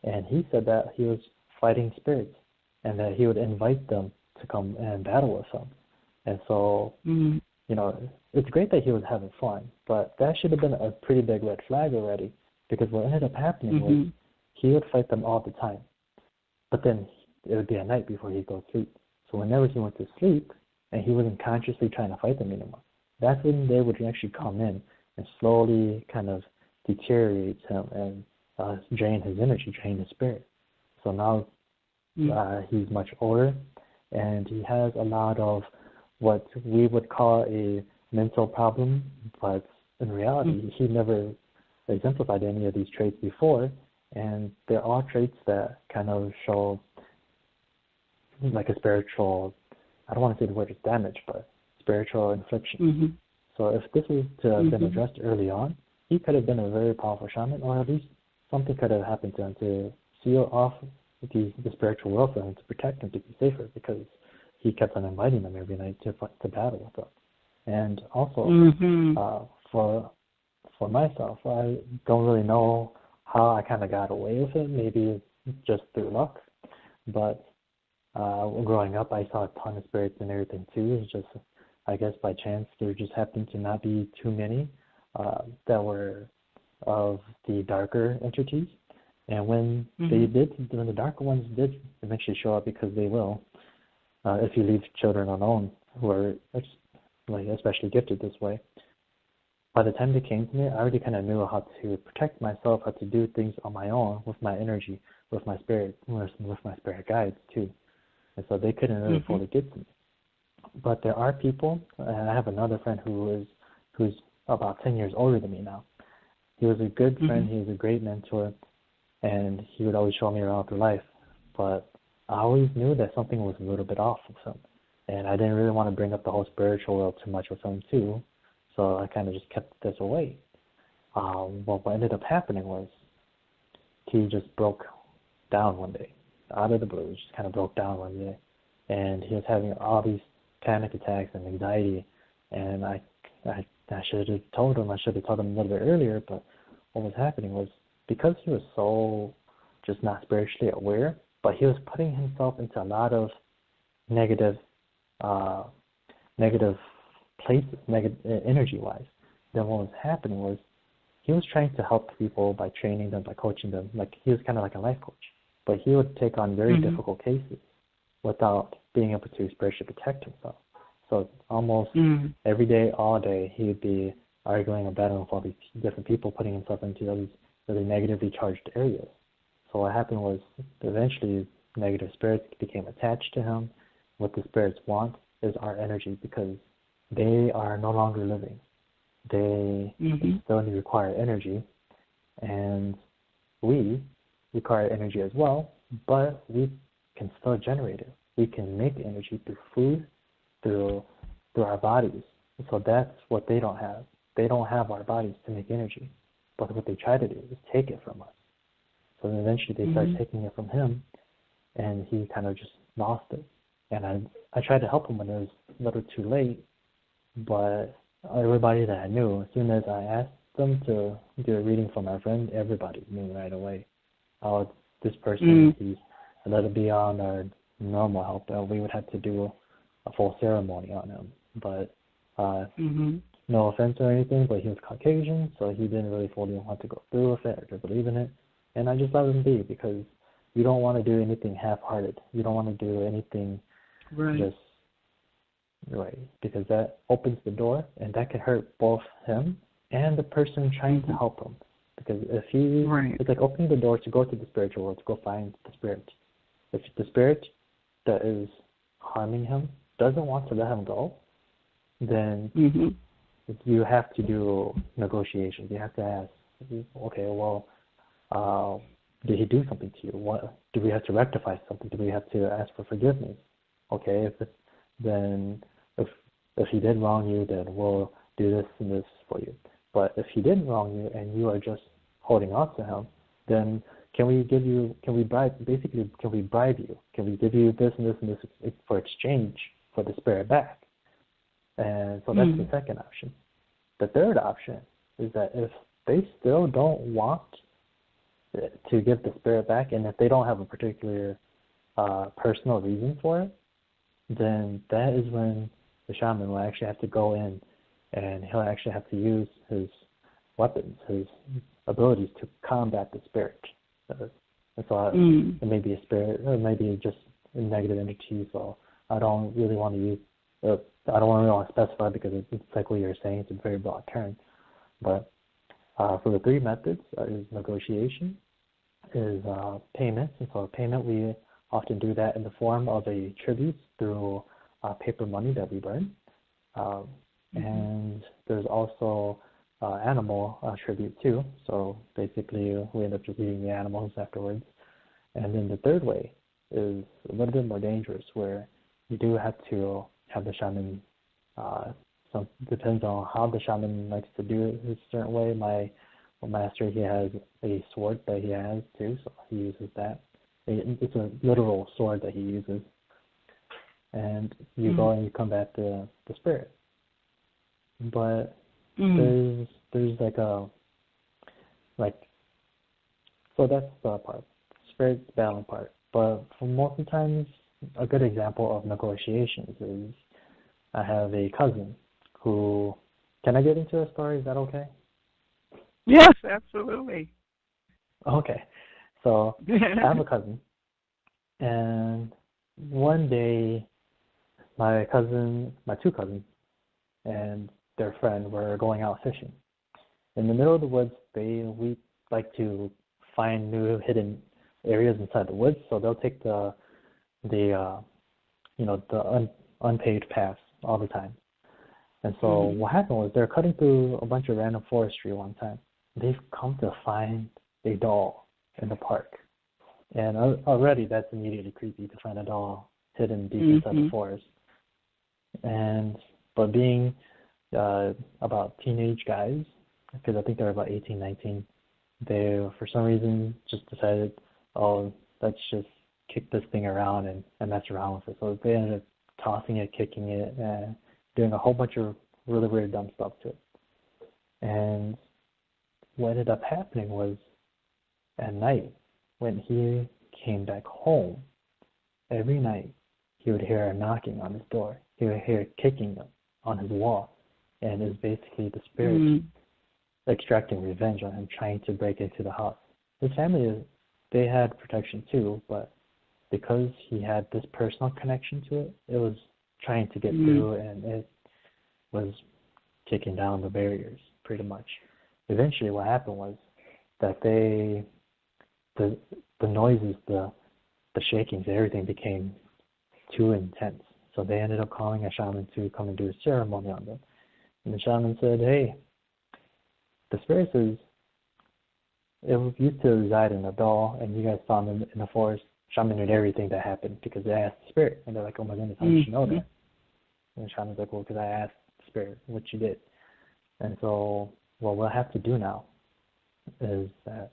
And he said that he was fighting spirits and that he would invite them to come and battle with him. And so, you know, it's great that he was having fun, but that should have been a pretty big red flag already, because what ended up happening was he would fight them all the time. But then it would be at night before he'd go to sleep. So whenever he went to sleep and he wasn't consciously trying to fight them anymore, that's when they would actually come in and slowly kind of deteriorate him and drain his energy, drain his spirit. So now he's much older, and he has a lot of what we would call a mental problem, but in reality, he never exemplified any of these traits before, and they're all traits that kind of show like a spiritual, I don't want to say the word is damage, but spiritual infliction. So if this was to have been addressed early on, he could have been a very powerful shaman, or at least something could have happened to him to seal off the spiritual world for him, to protect him, to be safer, because he kept on inviting them every night to battle with them. And also, Mhm. for myself, I don't really know how I kind of got away with it. Maybe just through luck, but growing up, I saw a ton of spirits and everything too. It's just, I guess, by chance there just happened to not be too many that were of the darker entities. And when when the darker ones did eventually show up, because they will, if you leave children alone who are like especially gifted this way, by the time they came to me, I already kind of knew how to protect myself, how to do things on my own with my energy, with my spirit, with my spirit guides too. And so they couldn't really fully get to me. But there are people, and I have another friend who's about 10 years older than me now. He was a good friend, he was a great mentor, and he would always show me around through life. But I always knew that something was a little bit off with him. And I didn't really want to bring up the whole spiritual world too much with him too. So I kind of just kept this away. Well, what ended up happening was he just broke down one day, out of the blue. He just kind of broke down one day. And he was having all these panic attacks and anxiety. And I should have told him. I should have told him a little bit earlier. But what was happening was, because he was so just not spiritually aware, but he was putting himself into a lot of negative places, energy-wise. Then what was happening was, he was trying to help people by training them, by coaching them. Like, he was kind of like a life coach. But he would take on very difficult cases without being able to spiritually protect himself. So almost every day, all day, he would be arguing or battling with all these different people, putting himself into those really negatively charged areas. So what happened was, eventually negative spirits became attached to him. What the spirits want is our energy, because they are no longer living. They still require energy, and we require energy as well, but we can still generate it. We can make energy through food, through our bodies. So that's what they don't have. They don't have our bodies to make energy. But what they try to do is take it from us. So then eventually they start taking it from him, and he kind of just lost it. And I tried to help him when it was a little too late, but everybody that I knew, as soon as I asked them to do a reading for my friend, everybody knew right away. Oh, this person, he's a little beyond our normal help. We would have to do a full ceremony on him. But no offense or anything, but he was Caucasian, so he didn't really fully want to go through with it or to believe in it. And I just let him be, because you don't want to do anything half-hearted. You don't want to do anything just right, because that opens the door, and that can hurt both him and the person trying to help him. Because if he, it's like opening the door to go to the spiritual world, to go find the spirit. If the spirit that is harming him doesn't want to let him go, then you have to do negotiations. You have to ask, okay, well, did he do something to you? What do we have to rectify something? Do we have to ask for forgiveness? Okay, if he did wrong you, then we'll do this and this for you. But if he didn't wrong you and you are just holding on to him, then can we bribe you? Can we bribe you? Can we give you this and this and this for exchange for the spirit back? And so that's the second option. The third option is that if they still don't want to give the spirit back, and if they don't have a particular personal reason for it, then that is when the shaman will actually have to go in, and he'll actually have to use his weapons, his abilities to combat the spirit. And so it may be a spirit, or it may be just a negative entity, so I don't really want to use I don't really want to specify, because it's like what you're saying, it's a very broad term. But for the three methods is negotiation, is payment. And so payment, we often do that in the form of a tribute through paper money that we burn. And there's also animal tribute too. So basically we end up just eating the animals afterwards. And then the third way is a little bit more dangerous, where you do have to have the shaman, so depends on how the shaman likes to do it a certain way. My master, he has a sword that he has too, so he uses that. It's a literal sword that he uses. And you go and you combat the spirit. but there's so that's the part, spirit battling part. But for most of the times, a good example of negotiations is I have a cousin who, can I get into a story? Is that okay? Yes, absolutely. Okay. So I have a cousin, and one day my two cousins, and their friend were going out fishing. In the middle of the woods, we like to find new hidden areas inside the woods, so they'll take the unpaved paths all the time. And so what happened was they're cutting through a bunch of random forestry one time. They've come to find a doll in the park. And already that's immediately creepy to find a doll hidden deep inside the forest. But being about teenage guys, because I think they're about 18, 19, they, for some reason, just decided, oh, let's just kick this thing around and mess around with it. So they ended up tossing it, kicking it, and doing a whole bunch of really weird, dumb stuff to it. And what ended up happening was, at night, when he came back home, every night he would hear a knocking on his door. He would hear kicking on his wall, and it was basically the spirit extracting revenge on him, trying to break into the house. His family, they had protection too, but because he had this personal connection to it, it was trying to get through, and it was kicking down the barriers, pretty much. Eventually what happened was that the noises, the shakings, everything became too intense. So they ended up calling a shaman to come and do a ceremony on them. And the shaman said, hey, the spirit says it used to reside in a doll, and you guys found them in the forest. Shaman knew everything that happened because they asked the spirit. And they're like, oh my goodness, how did you know that? And the shaman's like, well, because I asked the spirit what you did. And so what we'll have to do now is that,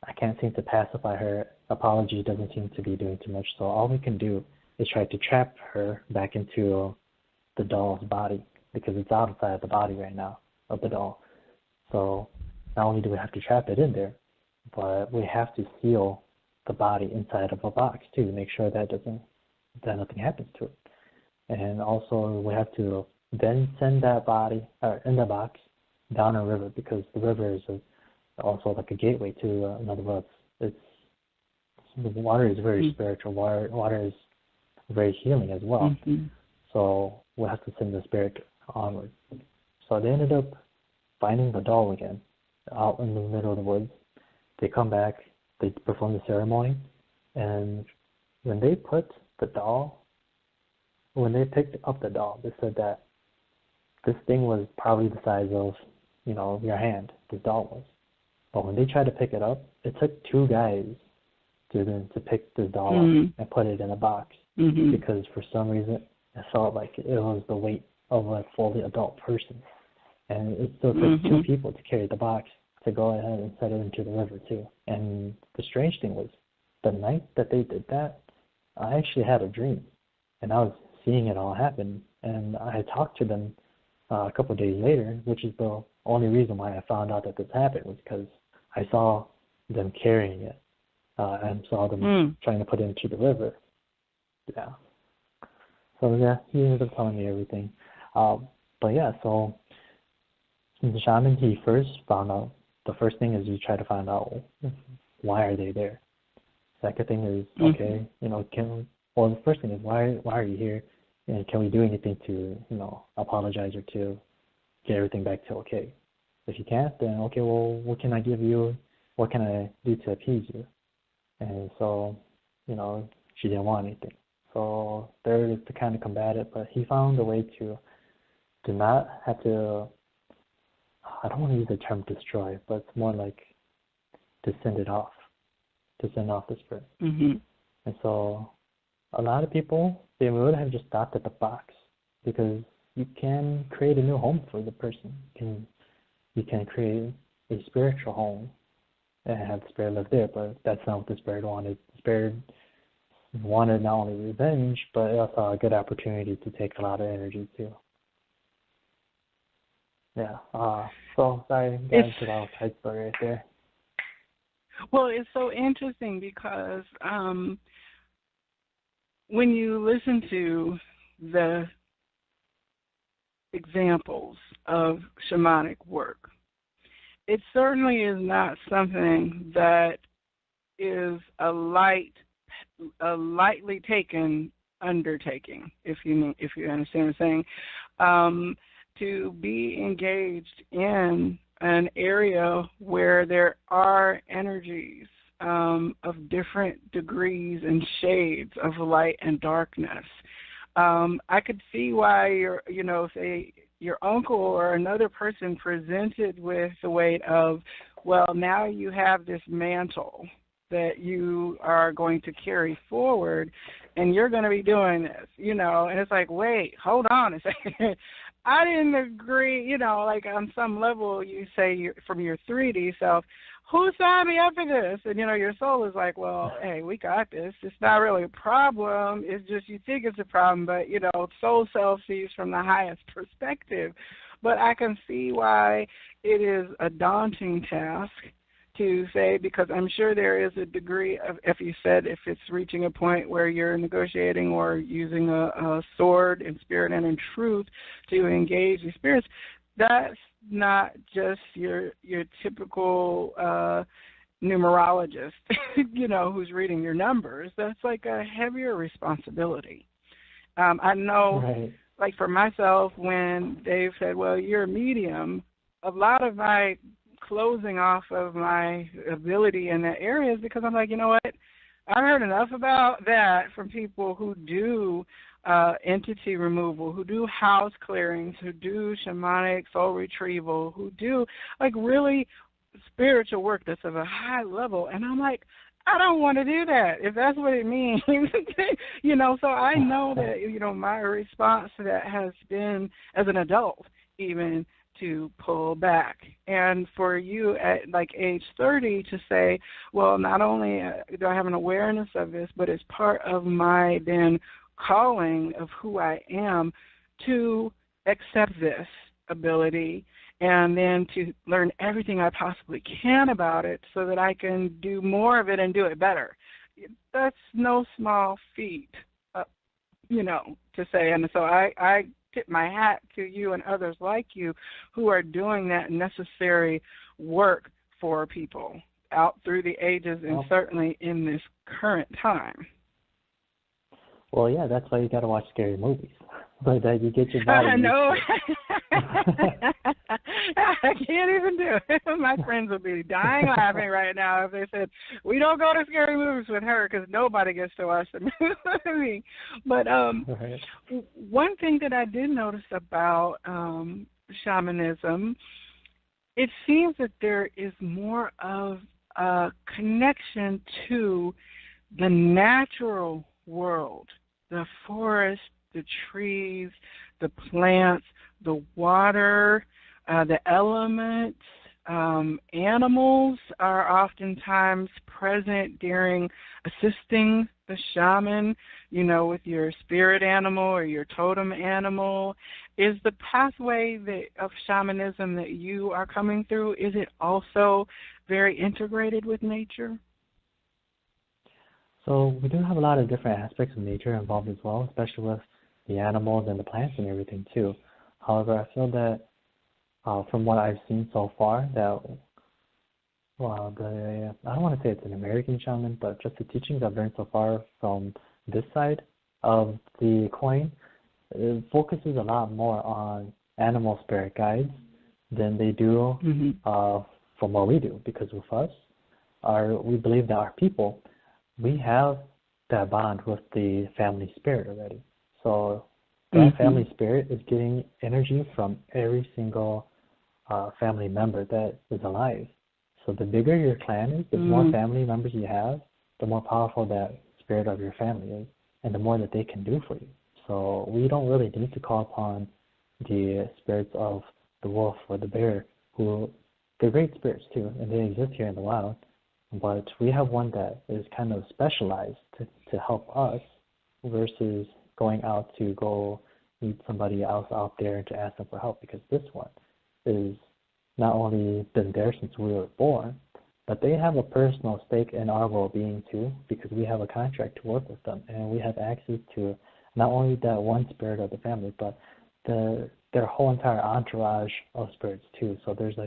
I can't seem to pacify her. Apology doesn't seem to be doing too much. So all we can do is try to trap her back into the doll's body, because it's outside the body right now of the doll. So not only do we have to trap it in there, but we have to seal the body inside of a box too, to make sure that nothing happens to it. And also we have to then send that body in the box down a river, because the river is also like a gateway to another world. The water is very spiritual. Water is very healing as well. So we'll have to send the spirit onward. So they ended up finding the doll again out in the middle of the woods. They come back, they perform the ceremony, and when they picked up the doll, they said that this thing was probably the size of, your hand, this doll was. But when they tried to pick it up, it took two guys to pick this doll up and put it in a box, because for some reason it felt like it was the weight of a fully adult person. And it still took two people to carry the box to go ahead and set it into the river too. And the strange thing was, the night that they did that, I actually had a dream, and I was seeing it all happen. And I talked to them a couple of days later, which is the only reason why I found out that this happened, was because I saw them carrying it and saw them trying to put it into the river. Yeah. So yeah, he ended up telling me everything. But yeah, so the shaman, he first found out, the first thing is you try to find out why are they there. Second thing is, okay, the first thing is why are you here, and can we do anything to, apologize or to get everything back to okay. If you can't, then okay, well, what can I give you? What can I do to appease you? And so, she didn't want anything. So third is to kind of combat it, but he found a way to not have to, I don't want to use the term destroy, but it's more like to send it off, to send off the spirit. And so a lot of people, they would have just stopped at the box, because you can create a new home for the person. You can create a spiritual home and have the spirit live there, but that's not what the spirit wanted. The spirit wanted not only revenge, but also a good opportunity to take a lot of energy too. Yeah. So sorry, got into the whole type story right there. Well, it's so interesting because when you listen to the examples of shamanic work, it certainly is not something that is a lightly taken undertaking, if you understand what I'm saying. To be engaged in an area where there are energies of different degrees and shades of light and darkness. I could see why say your uncle or another person presented with the weight of, well, now you have this mantle that you are going to carry forward, and you're going to be doing this, and it's like, wait, hold on a second. I didn't agree, like on some level you say from your 3D self, who signed me up for this? And, your soul is like, well, hey, we got this. It's not really a problem. It's just you think it's a problem, but, soul self sees from the highest perspective. But I can see why it is a daunting task to say, because I'm sure there is a degree of, if it's reaching a point where you're negotiating or using a sword in spirit and in truth to engage the spirits, that's not just your typical numerologist, who's reading your numbers. That's like a heavier responsibility. I know, right. Like for myself, when Dave said, well, you're a medium, a lot of my closing off of my ability in that area is because I'm like, you know what? I've heard enough about that from people who do entity removal, who do house clearings, who do shamanic soul retrieval, who do like really spiritual work that's of a high level. And I'm like, I don't want to do that, if that's what it means. So I know that, my response to that has been, as an adult even, to pull back. And for you at like age 30 to say, well, not only do I have an awareness of this, but it's part of my then calling of who I am to accept this ability and then to learn everything I possibly can about it so that I can do more of it and do it better. That's no small feat, to say. And so I tip my hat to you and others like you who are doing that necessary work for people out through the ages and certainly in this current time. Well, yeah, that's why you got to watch scary movies. But you get your body. I know. I can't even do it. My friends would be dying laughing right now if they said, we don't go to scary movies with her because nobody gets to watch the movie. But right. One thing that I did notice about shamanism, it seems that there is more of a connection to the natural world, the forest, the trees, the plants, the water, the elements. Animals are oftentimes present during assisting the shaman, with your spirit animal or your totem animal. Is the pathway of shamanism that you are coming through, is it also very integrated with nature? So we do have a lot of different aspects of nature involved as well, especially with the animals and the plants and everything too. However, I feel that from what I've seen so far, that I don't want to say it's an American shaman, but just the teachings I've learned so far from this side of the coin, it focuses a lot more on animal spirit guides than they do from what we do. Because with us, we believe that our people, we have that bond with the family spirit already. So that family spirit is getting energy from every single family member that is alive. So the bigger your clan is, the more family members you have, the more powerful that spirit of your family is, and the more that they can do for you. So we don't really need to call upon the spirits of the wolf or the bear, who they're great spirits too, and they exist here in the wild. But we have one that is kind of specialized to help us versus going out to go meet somebody else out there to ask them for help, because this one is not only been there since we were born, but they have a personal stake in our well-being too, because we have a contract to work with them, and we have access to not only that one spirit of the family, but their whole entire entourage of spirits too. So there's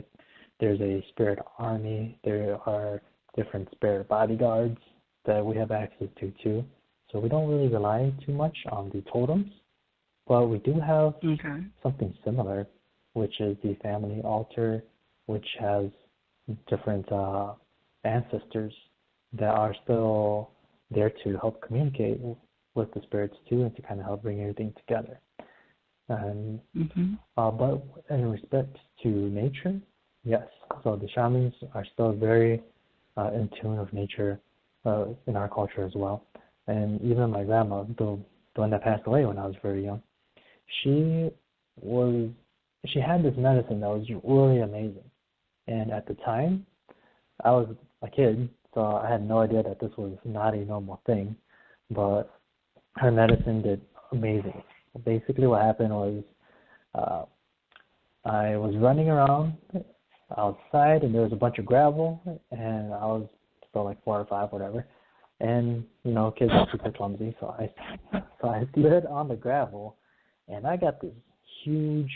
a spirit army, there are different spirit bodyguards that we have access to too. So we don't really rely too much on the totems, but we do have something similar, which is the family altar, which has different ancestors that are still there to help communicate with the spirits too, and to kind of help bring everything together. And but in respect to nature, yes. So the shamans are still very in tune with nature in our culture as well. And even my grandma, the one that passed away when I was very young, she had this medicine that was really amazing. And at the time, I was a kid, so I had no idea that this was not a normal thing. But her medicine did amazing. Basically what happened was I was running around outside, and there was a bunch of gravel, and I was still like 4 or 5, whatever. And, you know, kids are super clumsy, so I slid on the gravel, and I got this huge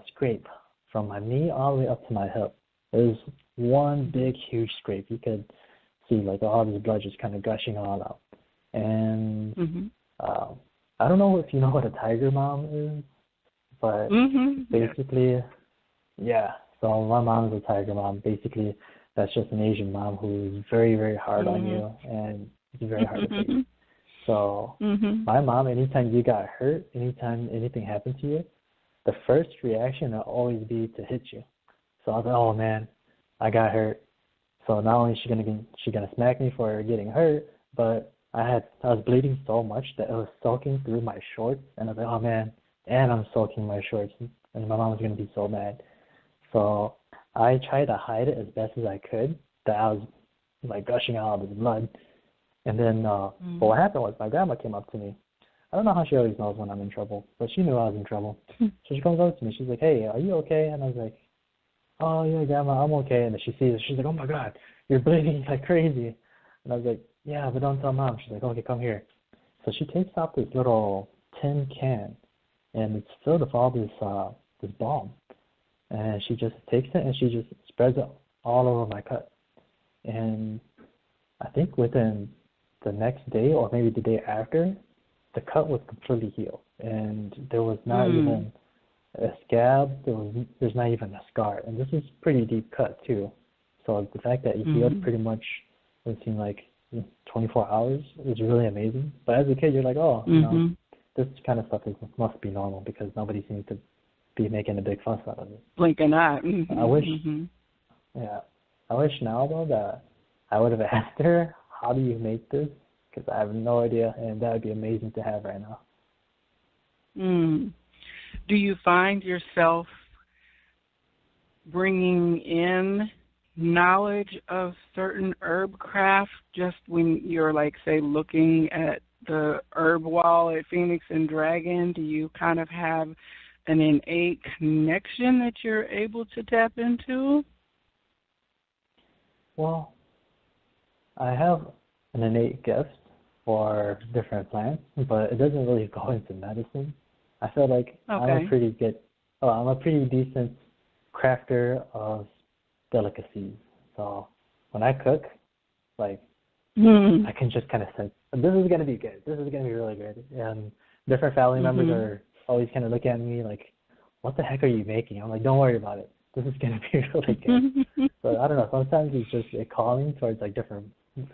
scrape from my knee all the way up to my hip. It was one big, huge scrape. You could see, like, all this blood just kind of gushing all out. And I don't know if you know what a tiger mom is, but basically, yeah. So my mom is a tiger mom. Basically, that's just an Asian mom who is very, very hard on you, and it's very hard to face. So my mom, anytime you got hurt, anytime anything happened to you, the first reaction will always be to hit you. So I was like, oh man, I got hurt. So not only is she gonna smack me for getting hurt, but I was bleeding so much that it was soaking through my shorts, and I was like, oh man, and I'm soaking my shorts, and my mom was gonna be so mad. So I tried to hide it as best as I could, that I was like gushing out all this blood. And then but what happened was my grandma came up to me. I don't know how she always knows when I'm in trouble, but she knew I was in trouble. So she comes over to me. She's like, hey, are you okay? And I was like, oh, yeah, Grandma, I'm okay. And then she sees it. She's like, oh, my God, you're bleeding like crazy. And I was like, yeah, but don't tell Mom. She's like, okay, come here. So she takes out this little tin can, and it's filled with all this balm. And she just takes it and she just spreads it all over my cut. And I think within the next day or maybe the day after, the cut was completely healed. And there was not even a scab. There's not even a scar. And this is pretty deep cut too. So the fact that it healed pretty much within like 24 hours is really amazing. But as a kid, you're like, oh, you know, this kind of stuff must be normal because nobody seems to be making a big fuss out of it. Blink an eye. I wish, I wish now though that I would have asked her, how do you make this? Because I have no idea, and that would be amazing to have right now. Do you find yourself bringing in knowledge of certain herb craft just when you're, like, say, looking at the herb wall at Phoenix and Dragon? Do you kind of have an innate connection that you're able to tap into? Well, I have an innate gift for different plants, but it doesn't really go into medicine. I feel like I'm a pretty decent crafter of delicacies. So when I cook, like, I can just kind of sense, this is going to be good. This is going to be really good. And different family members are always kind of looking at me like, what the heck are you making? I'm like, don't worry about it. This is going to be really good. So I don't know. Sometimes it's just a calling towards like different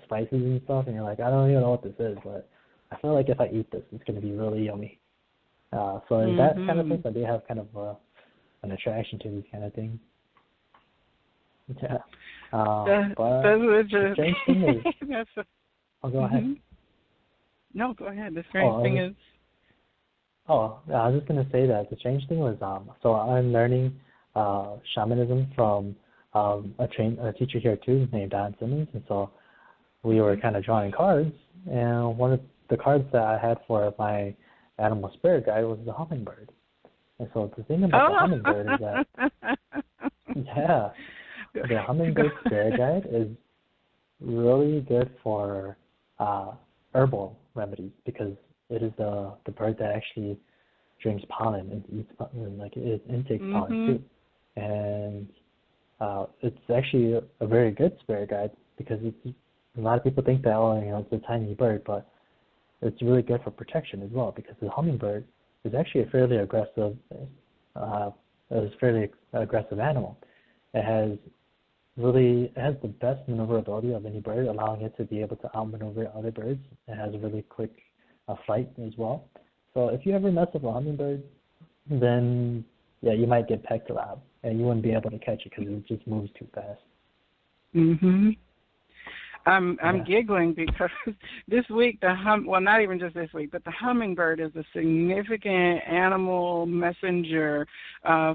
spices and stuff, and you're like, I don't even know what this is, but I feel like if I eat this, it's going to be really yummy. So in that kind of thing, I do have kind of an attraction to these kind of things. Yeah. But the strange thing is... go ahead. No, go ahead. The strange thing is... I was just going to say that the strange thing was, so I'm learning shamanism from a teacher here too named Don Simmons, and so we were kind of drawing cards, and one of the cards that I had for my animal spirit guide was the hummingbird. And so the thing about the hummingbird is that, yeah, the hummingbird spirit guide is really good for herbal remedies because it is the bird that actually drinks pollen and eats pollen, like it intakes pollen too. And it's actually a very good spirit guide because a lot of people think that, it's a tiny bird, but it's really good for protection as well because the hummingbird is actually a fairly aggressive animal. It has the best maneuverability of any bird, allowing it to be able to outmaneuver other birds. It has a really quick flight as well. So if you ever mess with a hummingbird, then yeah, you might get pecked alive, and you wouldn't be able to catch it because it just moves too fast. I'm giggling because this week not even just this week, but the hummingbird is a significant animal messenger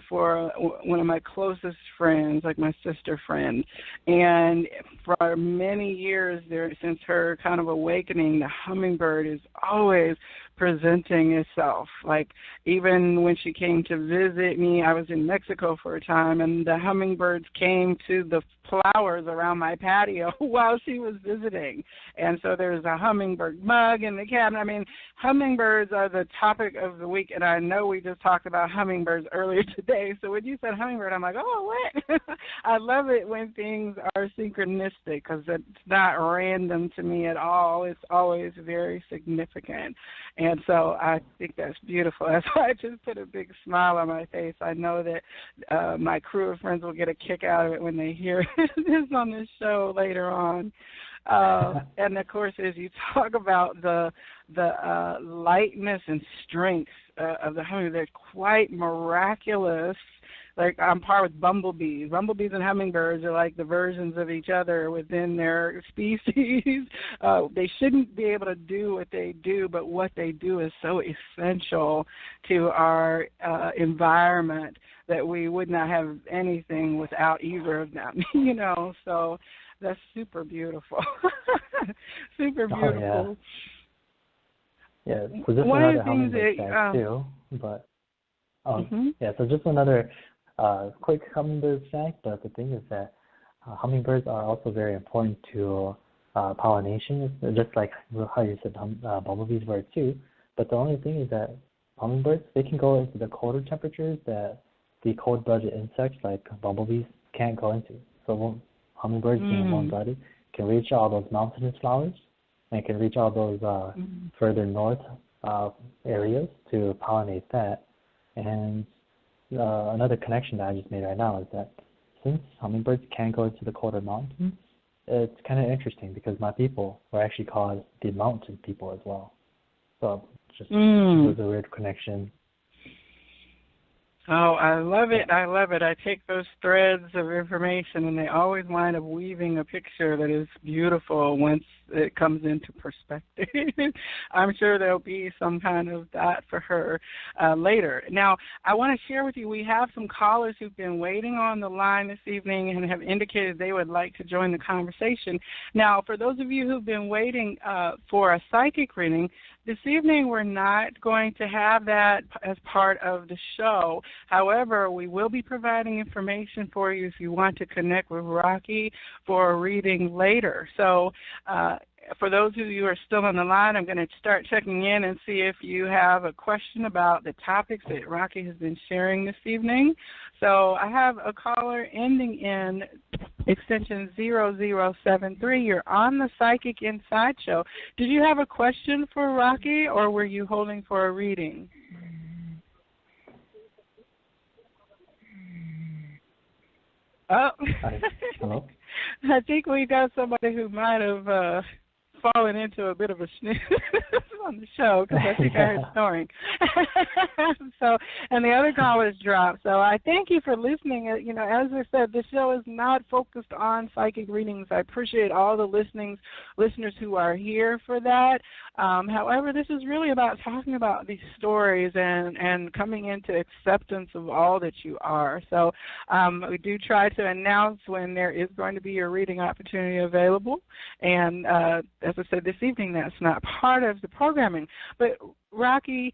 for one of my closest friends, like my sister friend. And for many years since her kind of awakening, the hummingbird is always presenting itself. Like even when she came to visit me, I was in Mexico for a time, and the hummingbirds came to the flowers around my patio while she was visiting. And so there's a hummingbird mug in the cabinet. I mean, hummingbirds are the topic of the week, and I know we just talked about hummingbirds earlier today. So when you said hummingbird, I'm like, oh, what? I love it when things are synchronistic because it's not random to me at all. It's always very significant. And so I think that's beautiful. That's why I just put a big smile on my face. I know that my crew of friends will get a kick out of it when they hear this on the show later on. And, of course, as you talk about the lightness and strength of the hummingbird, they're quite miraculous. Like on par with bumblebees. Bumblebees and hummingbirds are like the versions of each other within their species. They shouldn't be able to do what they do, but what they do is so essential to our environment that we would not have anything without either of them, So that's super beautiful. Super beautiful. Oh, yeah. So just another hummingbird fact too, but yeah, so just another quick hummingbird fact, but the thing is that hummingbirds are also very important to pollination, just like how you said bumblebees were too. But the only thing is that hummingbirds, they can go into the colder temperatures that the cold-blooded insects like bumblebees can't go into. So hummingbirds, being warm-blooded, can reach all those mountainous flowers and can reach all those further north areas to pollinate that. And another connection that I just made right now is that since hummingbirds can go into the colder mountains, it's kind of interesting because my people were actually called the mountain people as well. So it was a weird connection. Oh, I love it. I love it. I take those threads of information and they always wind up weaving a picture that is beautiful once it comes into perspective. I'm sure there'll be some kind of that for her later. Now, I want to share with you, we have some callers who've been waiting on the line this evening and have indicated they would like to join the conversation. Now, for those of you who've been waiting for a psychic reading, this evening we're not going to have that as part of the show. However, we will be providing information for you if you want to connect with Rocky for a reading later. So for those of you who are still on the line, I'm going to start checking in and see if you have a question about the topics that Rocky has been sharing this evening. So I have a caller ending in extension 0073. You're on the Psychic Inside Show. Did you have a question for Rocky, or were you holding for a reading? Oh, Hello? I think we got somebody who might have fallen into a bit of a snooze on the show because I think I heard snoring. So, and the other callers dropped. So I thank you for listening. As I said, the show is not focused on psychic readings. I appreciate all the listeners who are here for that. However, this is really about talking about these stories and coming into acceptance of all that you are. So we do try to announce when there is going to be a reading opportunity available. And as I said this evening, that's not part of the programming. But Rocky,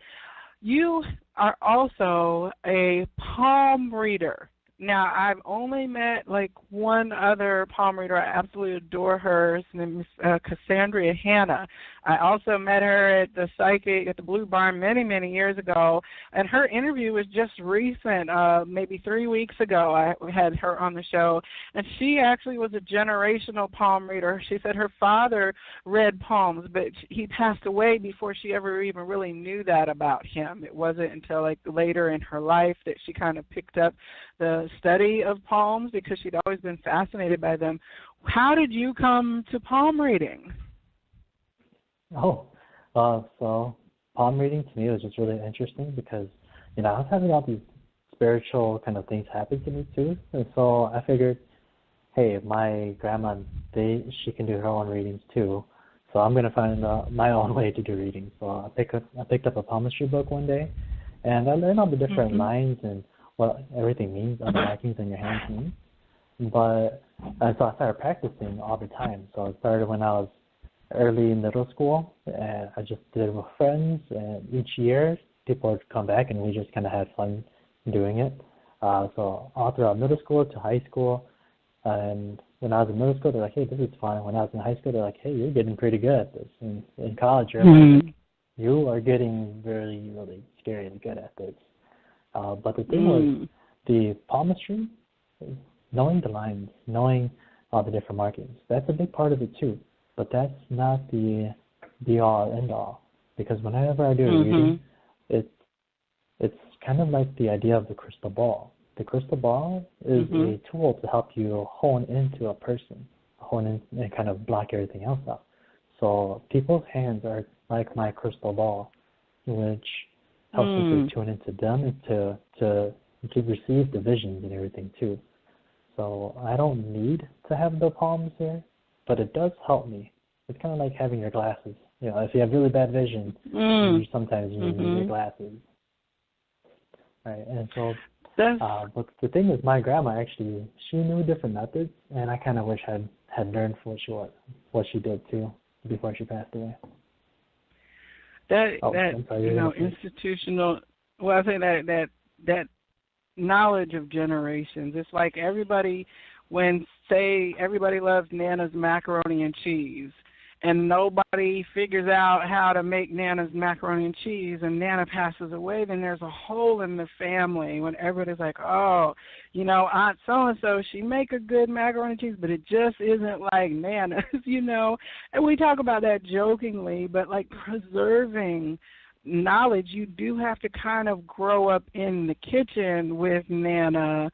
you are also a palm reader. Now, I've only met like one other palm reader. I absolutely adore her. Her name is Cassandra Hanna. I also met her at the Psychic at the Blue Barn many, many years ago, and her interview was just recent, maybe 3 weeks ago. I had her on the show, and she actually was a generational palm reader. She said her father read palms, but he passed away before she ever even really knew that about him. It wasn't until like later in her life that she kind of picked up the study of palms because she'd always been fascinated by them. How did you come to palm reading? So palm reading to me was just really interesting because, I was having all these spiritual kind of things happen to me too. And so I figured, hey, my grandma, she can do her own readings too. So I'm going to find my own way to do readings. So I picked up a palmistry book one day, and I learned all the different lines and what everything means, all the markings on your hands mean. So I started practicing all the time. So it started when I was early in middle school, and I just did it with friends, and each year people would come back and we just kind of had fun doing it. So all throughout middle school to high school, and when I was in middle school, they're like, hey, this is fun. When I was in high school, they're like, hey, you're getting pretty good at this. And in college, you're like, you are getting really, really scarily good at this. But the thing was, the palmistry, knowing the lines, knowing all the different markings, that's a big part of it too. But that's not the be-all, end-all. Because whenever I do a reading, it's kind of like the idea of the crystal ball. The crystal ball is a tool to help you hone into a person, hone in and kind of block everything else out. So people's hands are like my crystal ball, which helps me to tune into them and to receive the visions and everything too. So I don't need to have the palms there, but it does help me. It's kind of like having your glasses. If you have really bad vision, sometimes you need your glasses. Right, and so, but the thing is, my grandma actually, she knew different methods, and I kind of wish I had learned what she did too before she passed away. Institutional. Well, I say that knowledge of generations. It's like everybody loves Nana's macaroni and cheese, and nobody figures out how to make Nana's macaroni and cheese, and Nana passes away, then there's a hole in the family when everybody's like, oh, Aunt so-and-so, she make a good macaroni and cheese, but it just isn't like Nana's, And we talk about that jokingly, but like preserving knowledge, you do have to kind of grow up in the kitchen with Nana,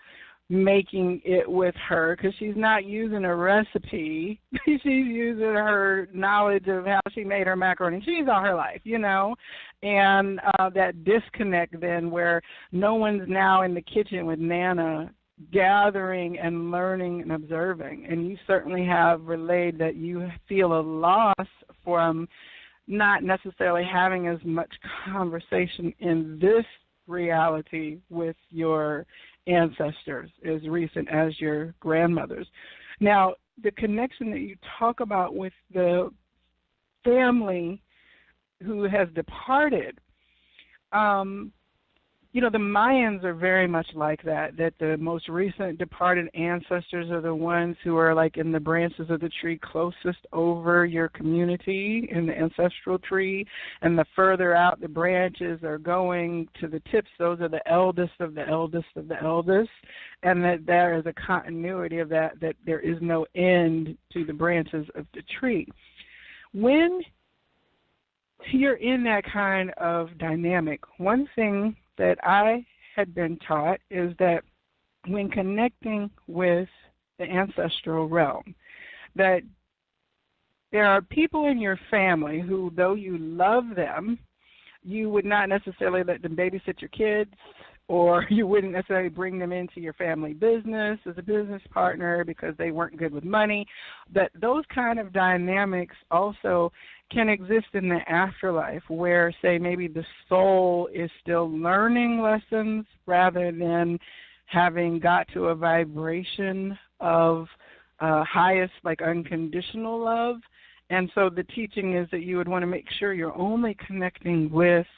making it with her, because she's not using a recipe. She's using her knowledge of how she made her macaroni and cheese all her life, and that disconnect then where no one's now in the kitchen with Nana gathering and learning and observing. And you certainly have relayed that you feel a loss from not necessarily having as much conversation in this reality with your ancestors as recent as your grandmothers. Now, the connection that you talk about with the family who has departed, the Mayans are very much like that the most recent departed ancestors are the ones who are like in the branches of the tree closest over your community in the ancestral tree, and the further out the branches are going to the tips, those are the eldest of the eldest of the eldest, and that there is a continuity of that there is no end to the branches of the tree. When you're in that kind of dynamic, one thing that I had been taught is that when connecting with the ancestral realm, that there are people in your family who, though you love them, you would not necessarily let them babysit your kids, or you wouldn't necessarily bring them into your family business as a business partner because they weren't good with money. But those kind of dynamics also can exist in the afterlife where, say, maybe the soul is still learning lessons rather than having got to a vibration of highest, like unconditional love. And so the teaching is that you would want to make sure you're only connecting with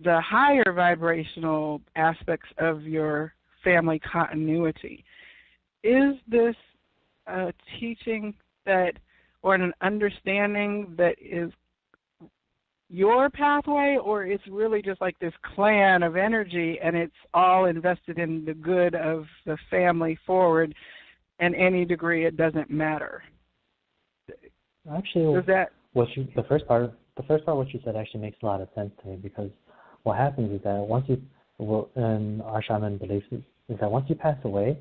the higher vibrational aspects of your family continuity. Is this a teaching that, or an understanding that is your pathway, or it's really just like this clan of energy and it's all invested in the good of the family forward, and any degree it doesn't matter? Actually, the first part what you said actually makes a lot of sense to me, because what happens is that once you, in our shaman beliefs, is that once you pass away,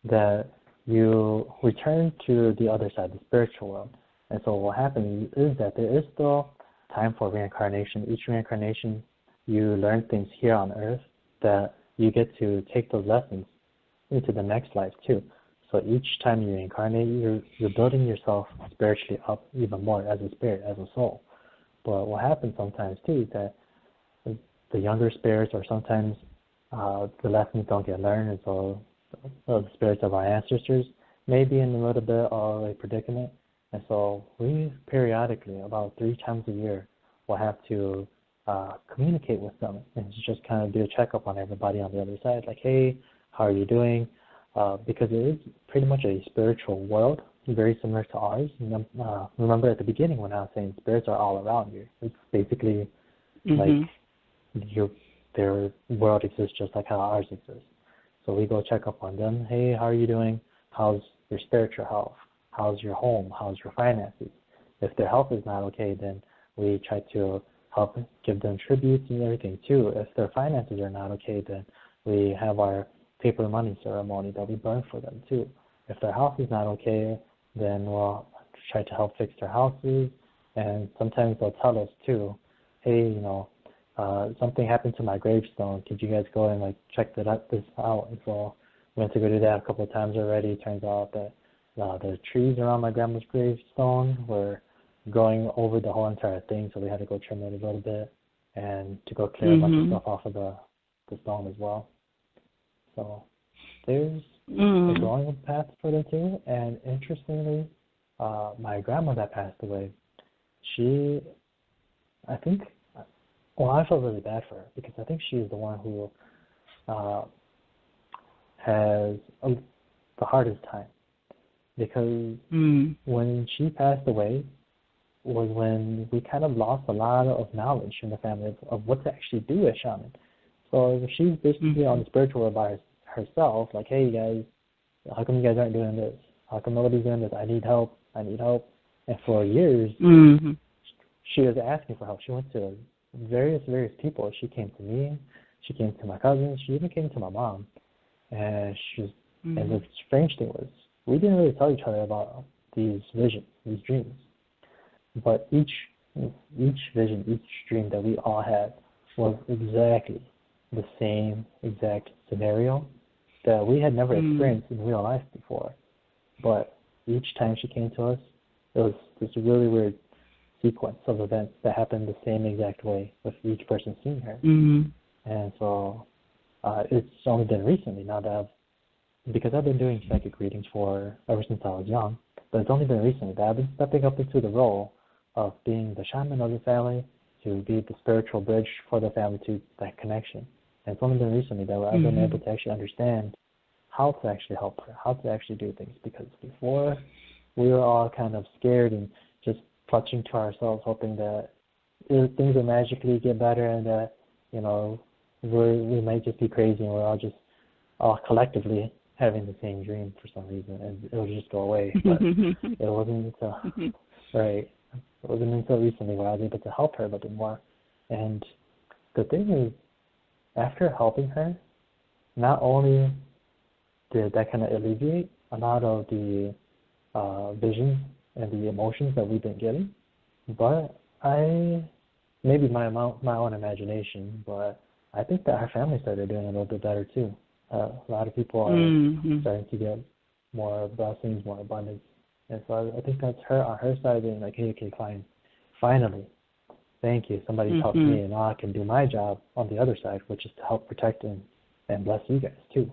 that you return to the other side, the spiritual world. And so what happens is that there is still time for reincarnation. Each reincarnation, you learn things here on Earth that you get to take those lessons into the next life too. So each time you reincarnate, you're building yourself spiritually up even more as a spirit, as a soul. But what happens sometimes too is that the younger spirits, or sometimes the lessons don't get learned, and so the spirits of our ancestors may be in a little bit of a predicament. And so we periodically, about 3 times a year, will have to communicate with them and just kind of do a checkup on everybody on the other side, like, hey, how are you doing? Because it is pretty much a spiritual world, very similar to ours. Remember at the beginning when I was saying spirits are all around you. It's basically like their world exists just like how ours exists. So we go check up on them. Hey, how are you doing? How's your spiritual health? How's your home? How's your finances? If their health is not okay, then we try to help give them tributes and everything too. If their finances are not okay, then we have our paper money ceremony that we burn for them too. If their house is not okay, then we'll try to help fix their houses. And sometimes they'll tell us too, hey, something happened to my gravestone. Could you guys go and check this out? And so we went to go do that a couple of times already. It turns out that the trees around my grandma's gravestone were growing over the whole entire thing, so we had to go trim it a little bit and to go clear a bunch of stuff off of the stone as well. So there's a growing path for them too. And interestingly, my grandma that passed away, I felt really bad for her, because I think she is the one who has the hardest time. Because when she passed away was when we kind of lost a lot of knowledge in the family of what to actually do as shaman. So she's basically on the spiritual world by herself, like, hey, you guys, how come you guys aren't doing this? How come nobody's doing this? I need help. And for years, she was asking for help. She went to various people. She came to me. She came to my cousins. She even came to my mom. And and the strange thing was, we didn't really tell each other about these visions, these dreams. But each vision, each dream that we all had was exactly the same exact scenario that we had never experienced in real life before. But each time she came to us, it was this really weird sequence of events that happened the same exact way with each person seeing her. And so it's only been recently now that because I've been doing psychic readings ever since I was young, but it's only been recently that I've been stepping up into the role of being the shaman of the family, to be the spiritual bridge for the family to that connection. And it's only been recently that I've been able to actually understand how to actually help her, how to actually do things. Because before, we were all kind of scared and just clutching to ourselves, hoping that things will magically get better and that, we might just be crazy and we're all collectively having the same dream for some reason, and it would just go away. But it wasn't until It wasn't until recently where I was able to help her a little bit more. And the thing is, after helping her, not only did that kind of alleviate a lot of the visions and the emotions that we've been getting, but maybe my own imagination, but I think that our family started doing a little bit better too. A lot of people are starting to get more blessings, more abundance. And so I think that's her on her side being like, hey, okay, fine. Finally, thank you. Somebody's helped me, and now I can do my job on the other side, which is to help protect and bless you guys too.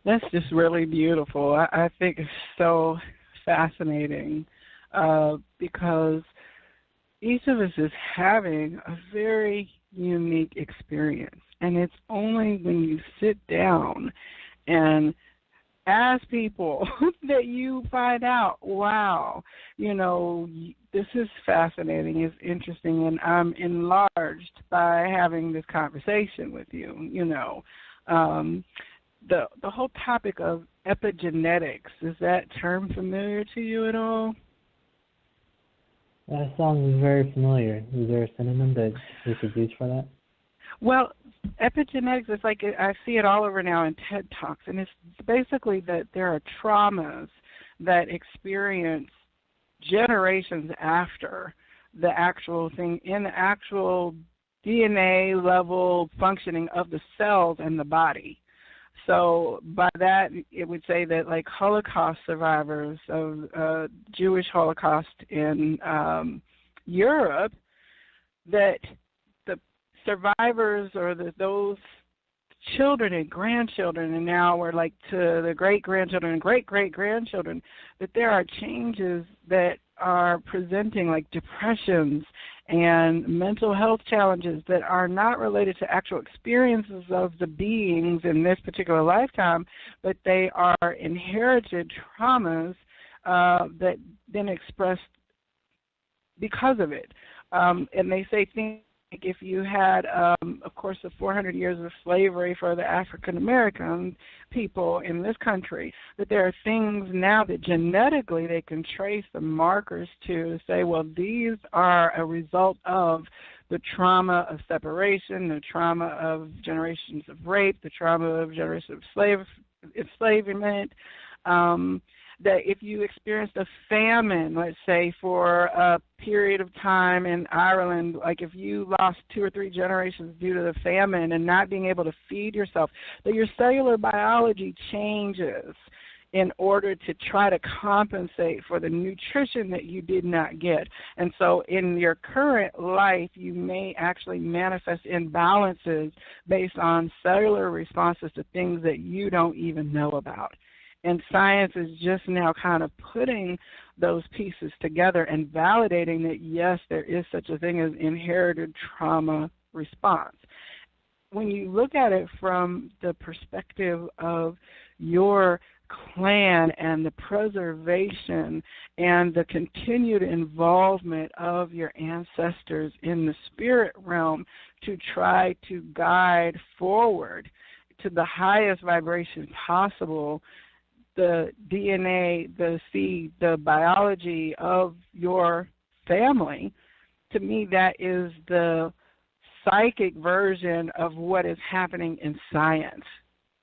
That's just really beautiful. I think it's so fascinating because each of us is having a very unique experience. And it's only when you sit down and ask people that you find out, wow, this is fascinating, it's interesting, and I'm enlarged by having this conversation with you. The whole topic of epigenetics, is that term familiar to you at all? That sounds very familiar. Is there a synonym that we could use for that? Well, epigenetics is like, I see it all over now in TED Talks, and it's basically that there are traumas that experience generations after the actual thing, in the actual DNA level functioning of the cells and the body. So by that, it would say that like Holocaust survivors of Jewish Holocaust in Europe, that the survivors or those children and grandchildren, and now we're like to the great-grandchildren and great-great-grandchildren, that there are changes that are presenting like depressions and mental health challenges that are not related to actual experiences of the beings in this particular lifetime, but they are inherited traumas that then expressed because of it. And they say things like, if you had, of course, the 400 years of slavery for the African-American people in this country, that there are things now that genetically they can trace the markers to say, well, these are a result of the trauma of separation, the trauma of generations of rape, the trauma of generations of enslavement, that if you experienced a famine, let's say, for a period of time in Ireland, like if you lost 2 or 3 generations due to the famine and not being able to feed yourself, that your cellular biology changes in order to try to compensate for the nutrition that you did not get. And so in your current life, you may actually manifest imbalances based on cellular responses to things that you don't even know about. And science is just now kind of putting those pieces together and validating that, yes, there is such a thing as inherited trauma response. When you look at it from the perspective of your clan and the preservation and the continued involvement of your ancestors in the spirit realm to try to guide forward to the highest vibration possible, the DNA, the seed, the biology of your family, to me that is the psychic version of what is happening in science.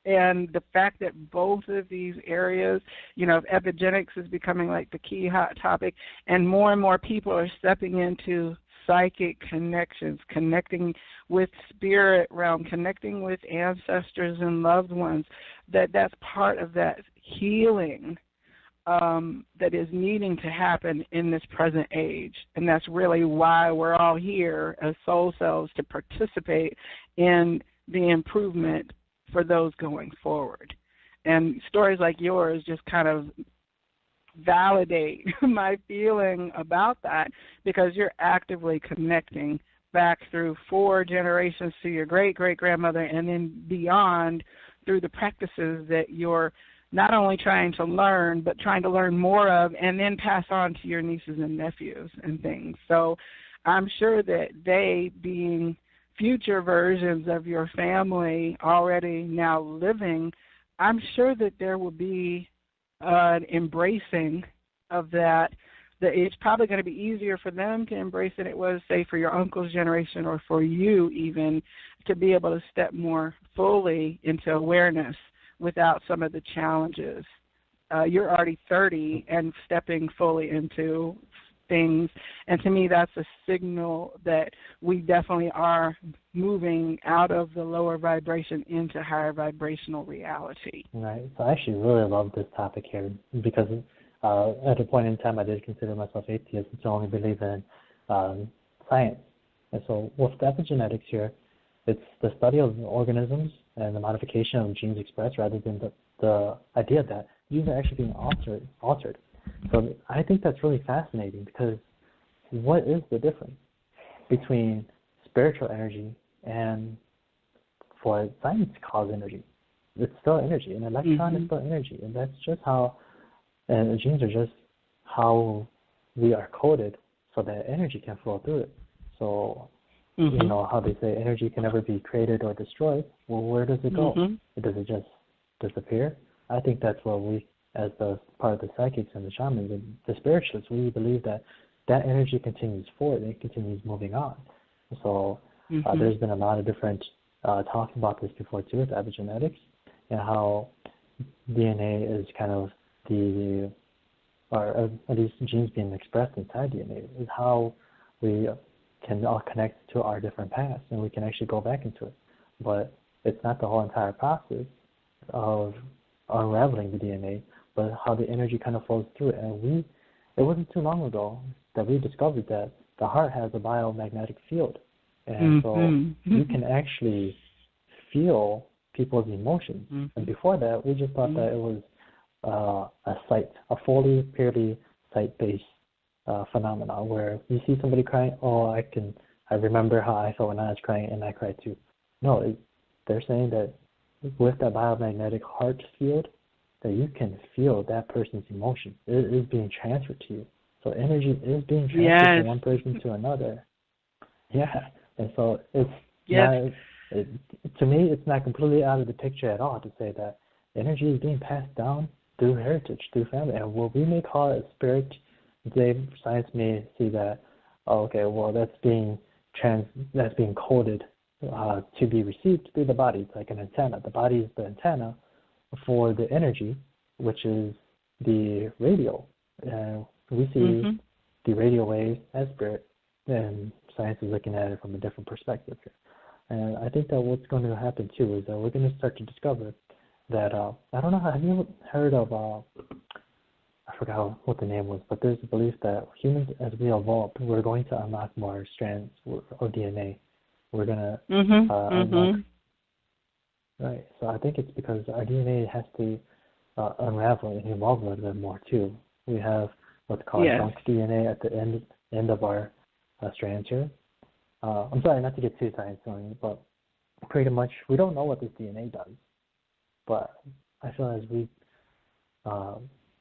And the fact that both of these areas, epigenetics is becoming like the key hot topic, and more people are stepping into psychic connections, connecting with spirit realm, connecting with ancestors and loved ones, that's part of that healing that is needing to happen in this present age. And that's really why we're all here as soul cells, to participate in the improvement for those going forward. And stories like yours just kind of validate my feeling about that, because you're actively connecting back through 4 generations to your great-great-grandmother, and then beyond through the practices that you're not only trying to learn, but trying to learn more of and then pass on to your nieces and nephews and things. So I'm sure that they, being future versions of your family already now living, I'm sure that there will be an embracing of that it's probably going to be easier for them to embrace than it was, say, for your uncle's generation, or for you even, to be able to step more fully into awareness without some of the challenges. You're already 30 and stepping fully into things, and to me that's a signal that we definitely are moving out of the lower vibration into higher vibrational reality. Right. So I actually really love this topic here, because at a point in time I did consider myself atheist and so only believe in science. And so with the epigenetics here, it's the study of organisms and the modification of genes expressed, rather than the idea that genes are actually being altered. So I think that's really fascinating, because what is the difference between spiritual energy and what science calls energy? It's still energy. An electron is still energy. And that's just how, and the genes are just how we are coded so that energy can flow through it. So, you know, how they say energy can never be created or destroyed. Well, where does it go? Does it just disappear? I think that's what we, as the part of the psychics and the shamans and the spiritualists, we believe that that energy continues forward. It continues moving on. So there's been a lot of different talks about this before too, with epigenetics, and how DNA is kind of the, or at least genes being expressed inside DNA, is how we can all connect to our different pasts, and we can actually go back into it. But it's not the whole entire process of unraveling the DNA, but how the energy kind of flows through it. And it wasn't too long ago that we discovered that the heart has a biomagnetic field. And so you can actually feel people's emotions. And before that, we just thought that it was a fully, purely sight-based phenomenon, where you see somebody crying, I remember how I felt when I was crying, and I cried too. No, they're saying that with that biomagnetic heart field, that you can feel that person's emotion. It is being transferred to you. So energy is being transferred from one person to another. Yeah, and so it's not, to me, it's not completely out of the picture at all to say that energy is being passed down through heritage, through family. And what we may call it a spirit, science may see that, that's being coded to be received through the body. It's like an antenna. The body is the antenna for the energy, which is the radio. We see the radio waves as spirit, and science is looking at it from a different perspective here. And I think that what's going to happen too is that we're going to start to discover that, I don't know, have you heard of, I forgot what the name was, but there's a belief that humans, as we evolve, we're going to unlock more strands of DNA. We're going to unlock. Right. So I think it's because our DNA has to unravel and evolve a little bit more too. We have what's called junk DNA at the end of our strands here. I'm sorry not to get too science-oriented, but pretty much we don't know what this DNA does. But I feel as we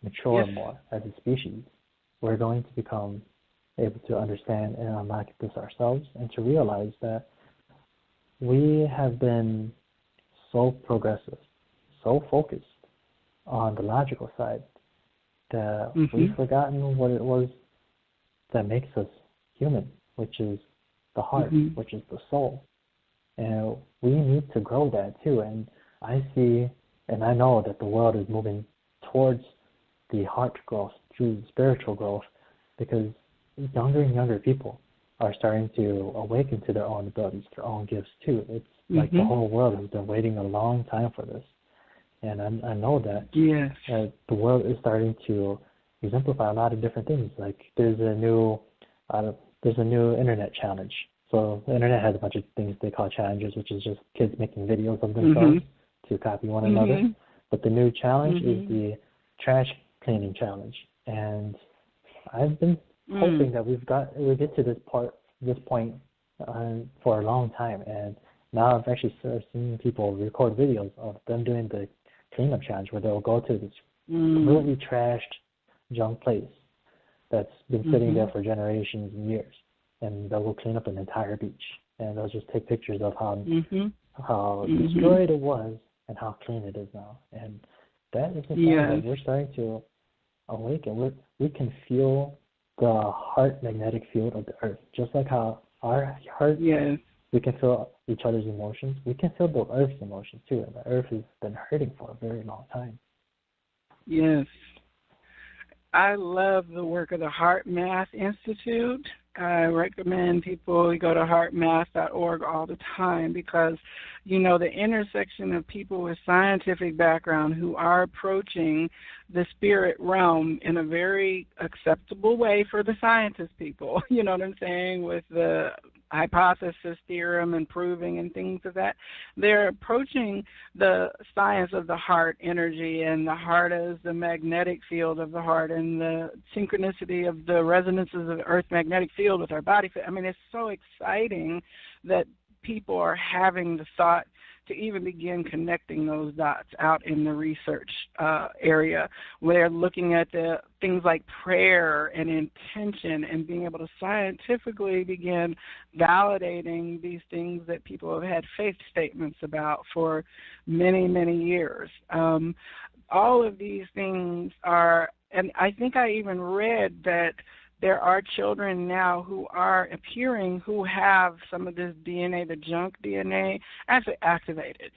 mature more as a species, we're going to become able to understand and unlock this ourselves, and to realize that we have been so progressive, so focused on the logical side, that we've forgotten what it was that makes us human, which is the heart, which is the soul. And we need to grow that too. And I see, and I know that the world is moving towards the heart growth, through spiritual growth, because younger and younger people are starting to awaken to their own abilities, their own gifts too. It's like the whole world has been waiting a long time for this. And I know that the world is starting to exemplify a lot of different things. Like there's a new internet challenge. So the internet has a bunch of things they call challenges, which is just kids making videos of themselves to copy one another. But the new challenge is the trash cleaning challenge. And I've been hoping that we'll get to this point for a long time. And now I've actually started seeing people record videos of them doing the cleanup challenge, where they'll go to this completely trashed junk place that's been sitting there for generations and years, and they'll go clean up an entire beach, and they'll just take pictures of how destroyed it was and how clean it is now. And that is the thing that we're starting to awaken. We can feel the heart magnetic field of the earth, just like how our heart, we can feel each other's emotions. We can feel the earth's emotions too, and the earth has been hurting for a very long time. Yes. I love the work of the Heart Math Institute. I recommend people go to heartmath.org all the time, because, you know, the intersection of people with scientific background who are approaching the spirit realm in a very acceptable way for the scientist people, you know what I'm saying, with the hypothesis theorem and proving and things of that. They're approaching the science of the heart energy, and the heart as the magnetic field of the heart, and the synchronicity of the resonances of the Earth's magnetic field with our body. I mean, it's so exciting that people are having the thought to even begin connecting those dots out in the research area, where they're looking at the things like prayer and intention and being able to scientifically begin validating these things that people have had faith statements about for many, many years. All of these things are, and I think I even read that there are children now who are appearing who have some of this DNA, the junk DNA, actually activated.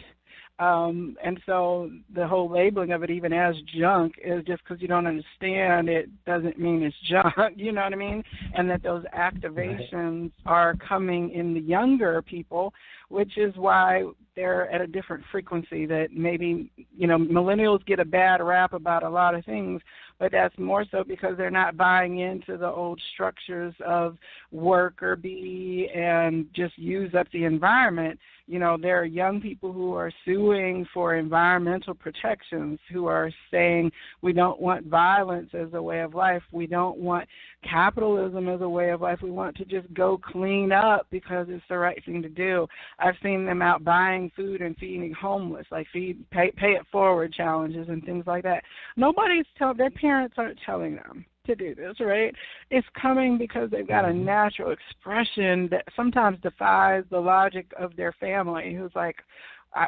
And so the whole labeling of it even as junk is just because you don't understand it doesn't mean it's junk, you know what I mean? And that those activations are coming in the younger people, which is why they're at a different frequency. That maybe, you know, millennials get a bad rap about a lot of things, but that's more so because they're not buying into the old structures of work or be and just use up the environment. You know, there are young people who are suing for environmental protections, who are saying we don't want violence as a way of life. We don't want capitalism as a way of life. We want to just go clean up because it's the right thing to do. I've seen them out buying food and feeding homeless, like pay it forward challenges and things like that. Nobody's their parents aren't telling them to do this, right? It's coming because they've got a natural expression that sometimes defies the logic of their family, who's like,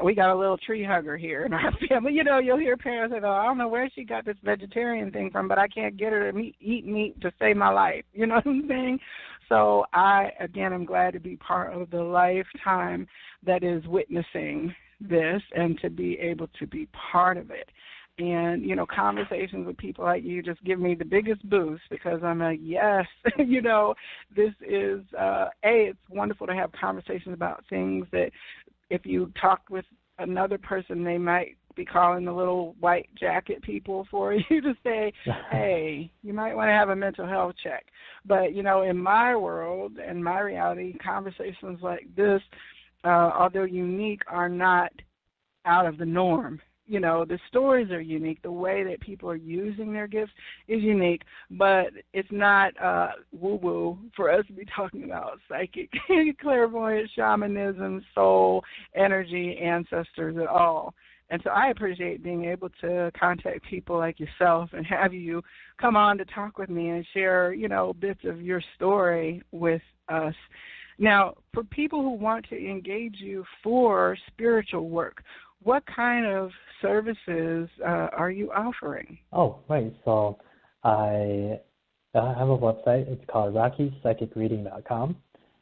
we got a little tree hugger here in our family. You know, you'll hear parents say, oh, I don't know where she got this vegetarian thing from, but I can't get her to eat meat to save my life. You know what I'm saying? So I, again, am glad to be part of the lifetime that is witnessing this and to be able to be part of it. And, you know, conversations with people like you just give me the biggest boost, because I'm like, yes, you know, this is, it's wonderful to have conversations about things that if you talk with another person, they might be calling the little white jacket people for you to say, hey, you might want to have a mental health check. But, you know, in my world and my reality, conversations like this, although unique, are not out of the norm. You know, the stories are unique. The way that people are using their gifts is unique, but it's not woo-woo for us to be talking about psychic, clairvoyance, shamanism, soul, energy, ancestors at all. And so I appreciate being able to contact people like yourself and have you come on to talk with me and share, you know, bits of your story with us. Now, for people who want to engage you for spiritual work, what kind of services are you offering? Oh, right. So I have a website. It's called RockyPsychicReading.com.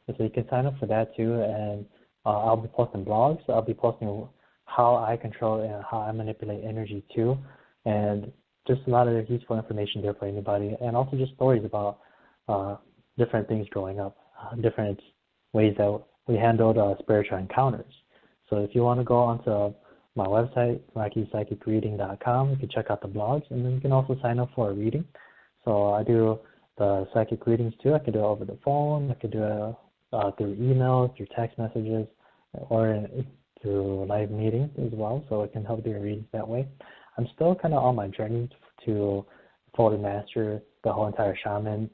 So you can sign up for that too. And I'll be posting blogs. I'll be posting how I control and how I manipulate energy too. And just a lot of useful information there for anybody. And also just stories about different things growing up, different ways that we handled spiritual encounters. So if you want to go onto my website, RockyPsychicReading.com, you can check out the blogs, and then you can also sign up for a reading. So I do the psychic readings too. I can do it over the phone. I can do it through email, through text messages, or through live meetings as well. So it can help do your readings that way. I'm still kind of on my journey to fully master the whole entire shaman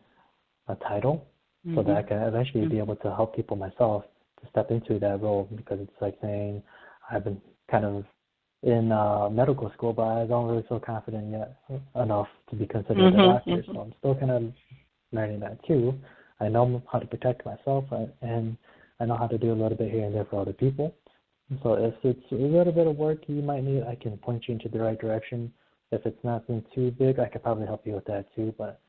title, so that I can eventually be able to help people myself to step into that role, because it's like saying I've been kind of in medical school, but I don't really feel confident yet enough to be considered a doctor. So I'm still kind of learning that too. I know how to protect myself, and I know how to do a little bit here and there for other people. So if it's a little bit of work you might need, I can point you into the right direction. If it's nothing too big, I could probably help you with that too. But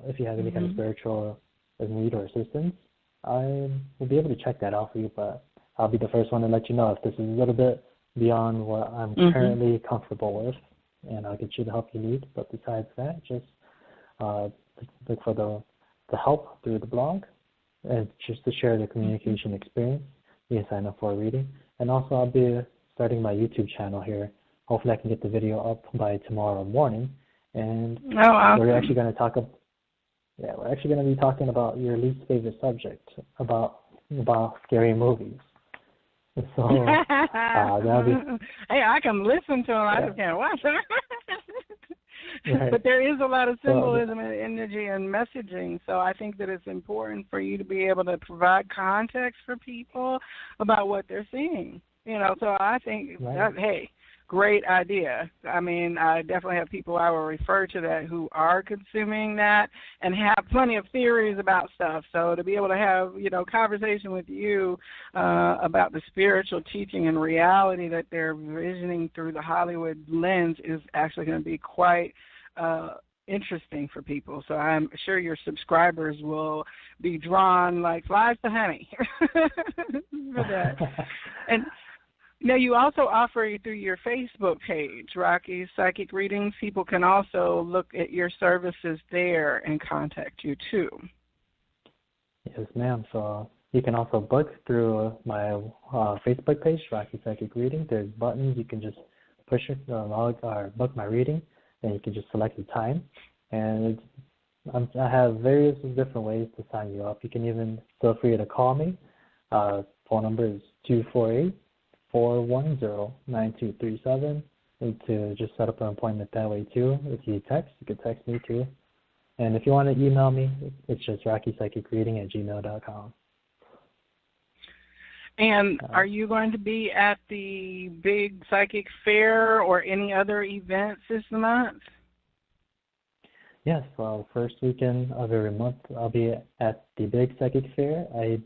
if you have any kind of spiritual need or assistance, I will be able to check that out for you. But I'll be the first one to let you know if this is a little bit beyond what I'm currently comfortable with, and I'll get you the help you need. But besides that, just look for the help through the blog, and just to share the communication experience, you can sign up for a reading. And also, I'll be starting my YouTube channel here. Hopefully, I can get the video up by tomorrow morning. And we're actually going to talk. We're actually going to be talking about your least favorite subject, about about scary movies. So that'll be. Hey, I can listen to them. I just can't watch them. Right. But there is a lot of symbolism and energy and messaging, so I think that it's important for you to be able to provide context for people about what they're seeing. So I think that, hey, great idea. I mean, I definitely have people I will refer to that who are consuming that and have plenty of theories about stuff. So to be able to have, conversation with you about the spiritual teaching and reality that they're visioning through the Hollywood lens is actually going to be quite interesting for people. So I'm sure your subscribers will be drawn like flies to honey for that. And now, you also offer through your Facebook page, Rocky's Psychic Readings. People can also look at your services there and contact you, too. Yes, ma'am. So you can also book through my Facebook page, Rocky Psychic Reading. There's buttons. You can just push it, log or book my reading, and you can just select the time. And I have various different ways to sign you up. You can even feel free to call me. Phone number is 248-410-9237, and to just set up an appointment that way too. If you text, you can text me too. And if you want to email me, it's just RockyPsychicReading@gmail.com. And are you going to be at the big psychic fair or any other events this month? Yes, well, first weekend of every month I'll be at the big psychic fair. I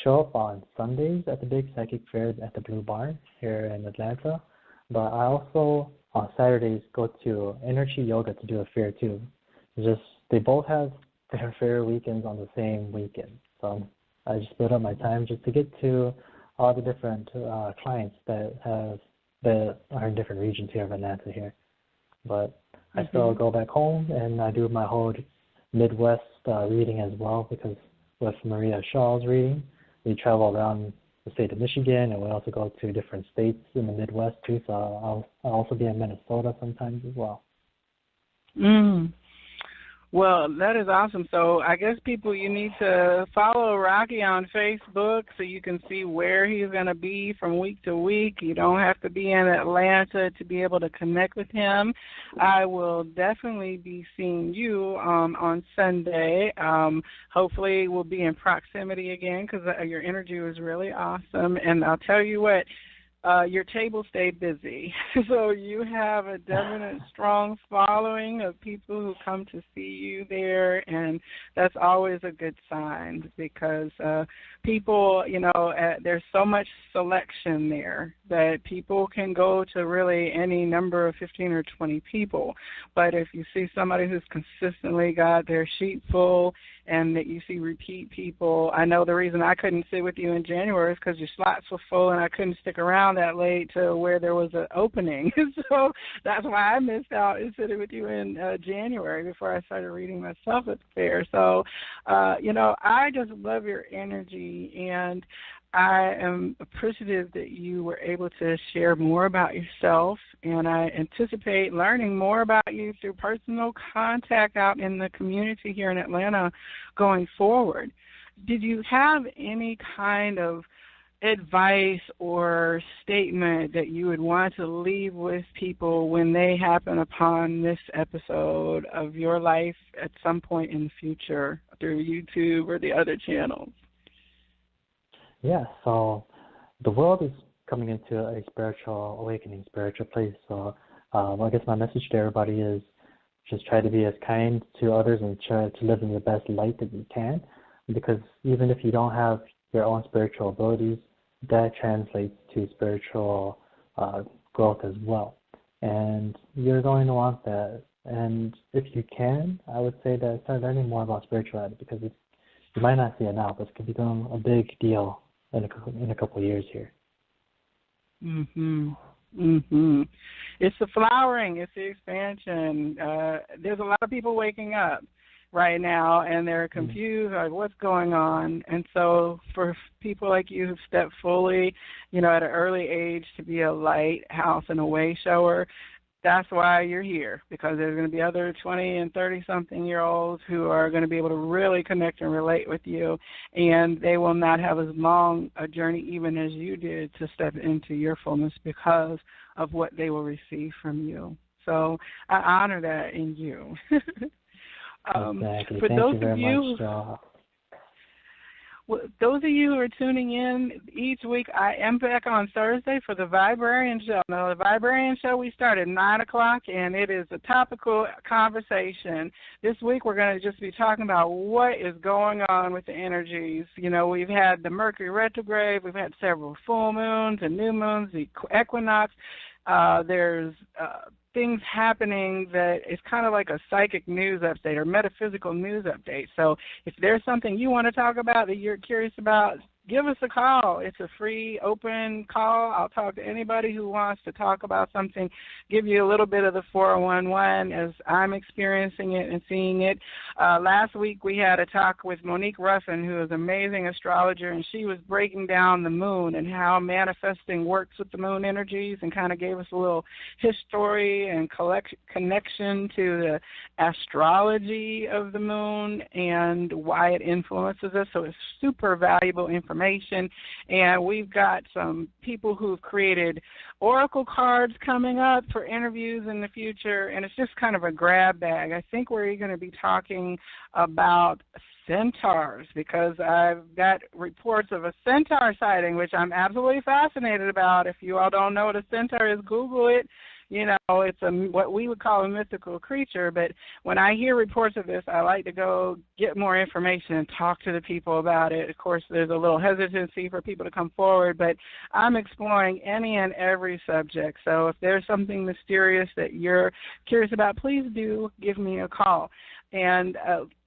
show up on Sundays at the big psychic fair at the Blue Barn here in Atlanta, but I also on Saturdays go to Energy Yoga to do a fair too. They both have their fair weekends on the same weekend, so I just split up my time just to get to all the different clients that are in different regions here of Atlanta here. But I still go back home and I do my whole Midwest reading as well, because with Maria Shaw's reading, we travel around the state of Michigan, and we also go to different states in the Midwest too. So I'll also be in Minnesota sometimes as well. Well, that is awesome. So I guess people, you need to follow Rocky on Facebook so you can see where he's going to be from week to week. You don't have to be in Atlanta to be able to connect with him. I will definitely be seeing you on Sunday. Hopefully we'll be in proximity again, because your energy was really awesome. And I'll tell you what, your table stayed busy. So you have a definite strong following of people who come to see you there, and that's always a good sign, because people, there's so much selection there that people can go to really any number of 15 or 20 people. But if you see somebody who's consistently got their sheet full and that you see repeat people, I know the reason I couldn't sit with you in January is because your slots were full and I couldn't stick around that late to where there was an opening. So that's why I missed out in sitting with you in January before I started reading myself at the fair. So, I just love your energy, and I am appreciative that you were able to share more about yourself, and I anticipate learning more about you through personal contact out in the community here in Atlanta going forward. Did you have any kind of advice or statement that you would want to leave with people when they happen upon this episode of your life at some point in the future through YouTube or the other channels? Yeah, so the world is coming into a spiritual awakening, spiritual place. So I guess my message to everybody is just try to be as kind to others and try to live in your best light that you can, because even if you don't have your own spiritual abilities, that translates to spiritual growth as well. And you're going to want that. And if you can, I would say that start learning more about spirituality, because you might not see it now, but it could become a big deal in a couple of years here. It's the flowering. It's the expansion. There's a lot of people waking up right now, and they're confused, like, what's going on? And so for people like you who've stepped fully, at an early age to be a lighthouse and a way shower, That's why you're here, because there's going to be other 20 and 30-something-year-olds who are going to be able to really connect and relate with you, and they will not have as long a journey even as you did to step into your fullness because of what they will receive from you. So I honor that in you. Exactly. For Thank those you very of you, much, Joelle. Well, those of you who are tuning in each week, I am back on Thursday for the Viberarian Show. Now, the Viberarian Show, we start at 9 o'clock, and it is a topical conversation. This week, we're going to just be talking about what is going on with the energies. You know, we've had the Mercury retrograde. We've had several full moons and new moons, the equinox. There's things happening that is kind of like a psychic news update or metaphysical news update. So if there's something you want to talk about that you're curious about, give us a call. It's a free, open call. I'll talk to anybody who wants to talk about something, give you a little bit of the 411 as I'm experiencing it and seeing it. Last week we had a talk with Monique Ruffin, who is an amazing astrologer, and she was breaking down the moon and how manifesting works with the moon energies and kind of gave us a little history and connection to the astrology of the moon and why it influences us. So it's super valuable information. And we've got some people who've created oracle cards coming up for interviews in the future, and it's just kind of a grab bag. I think we're going to be talking about centaurs, because I've got reports of a centaur sighting, which I'm absolutely fascinated about. If you all don't know what a centaur is, Google it. You know, it's what we would call a mythical creature, but when I hear reports of this, I like to go get more information and talk to the people about it. Of course, there's a little hesitancy for people to come forward, but I'm exploring any and every subject. So if there's something mysterious that you're curious about, please do give me a call. And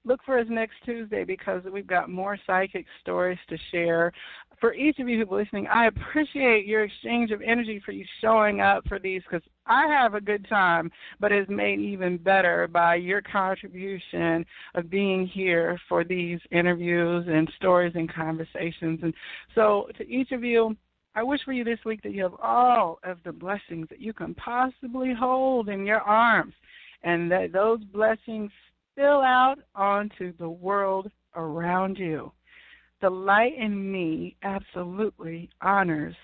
look for us next Tuesday, because we've got more psychic stories to share. For each of you who's listening, I appreciate your exchange of energy for you showing up for these, because I have a good time, but it's made even better by your contribution of being here for these interviews and stories and conversations. And so to each of you, I wish for you this week that you have all of the blessings that you can possibly hold in your arms, and that those blessings spill out onto the world around you. The light in me absolutely honors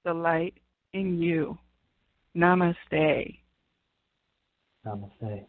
the light in you. Namaste. Namaste.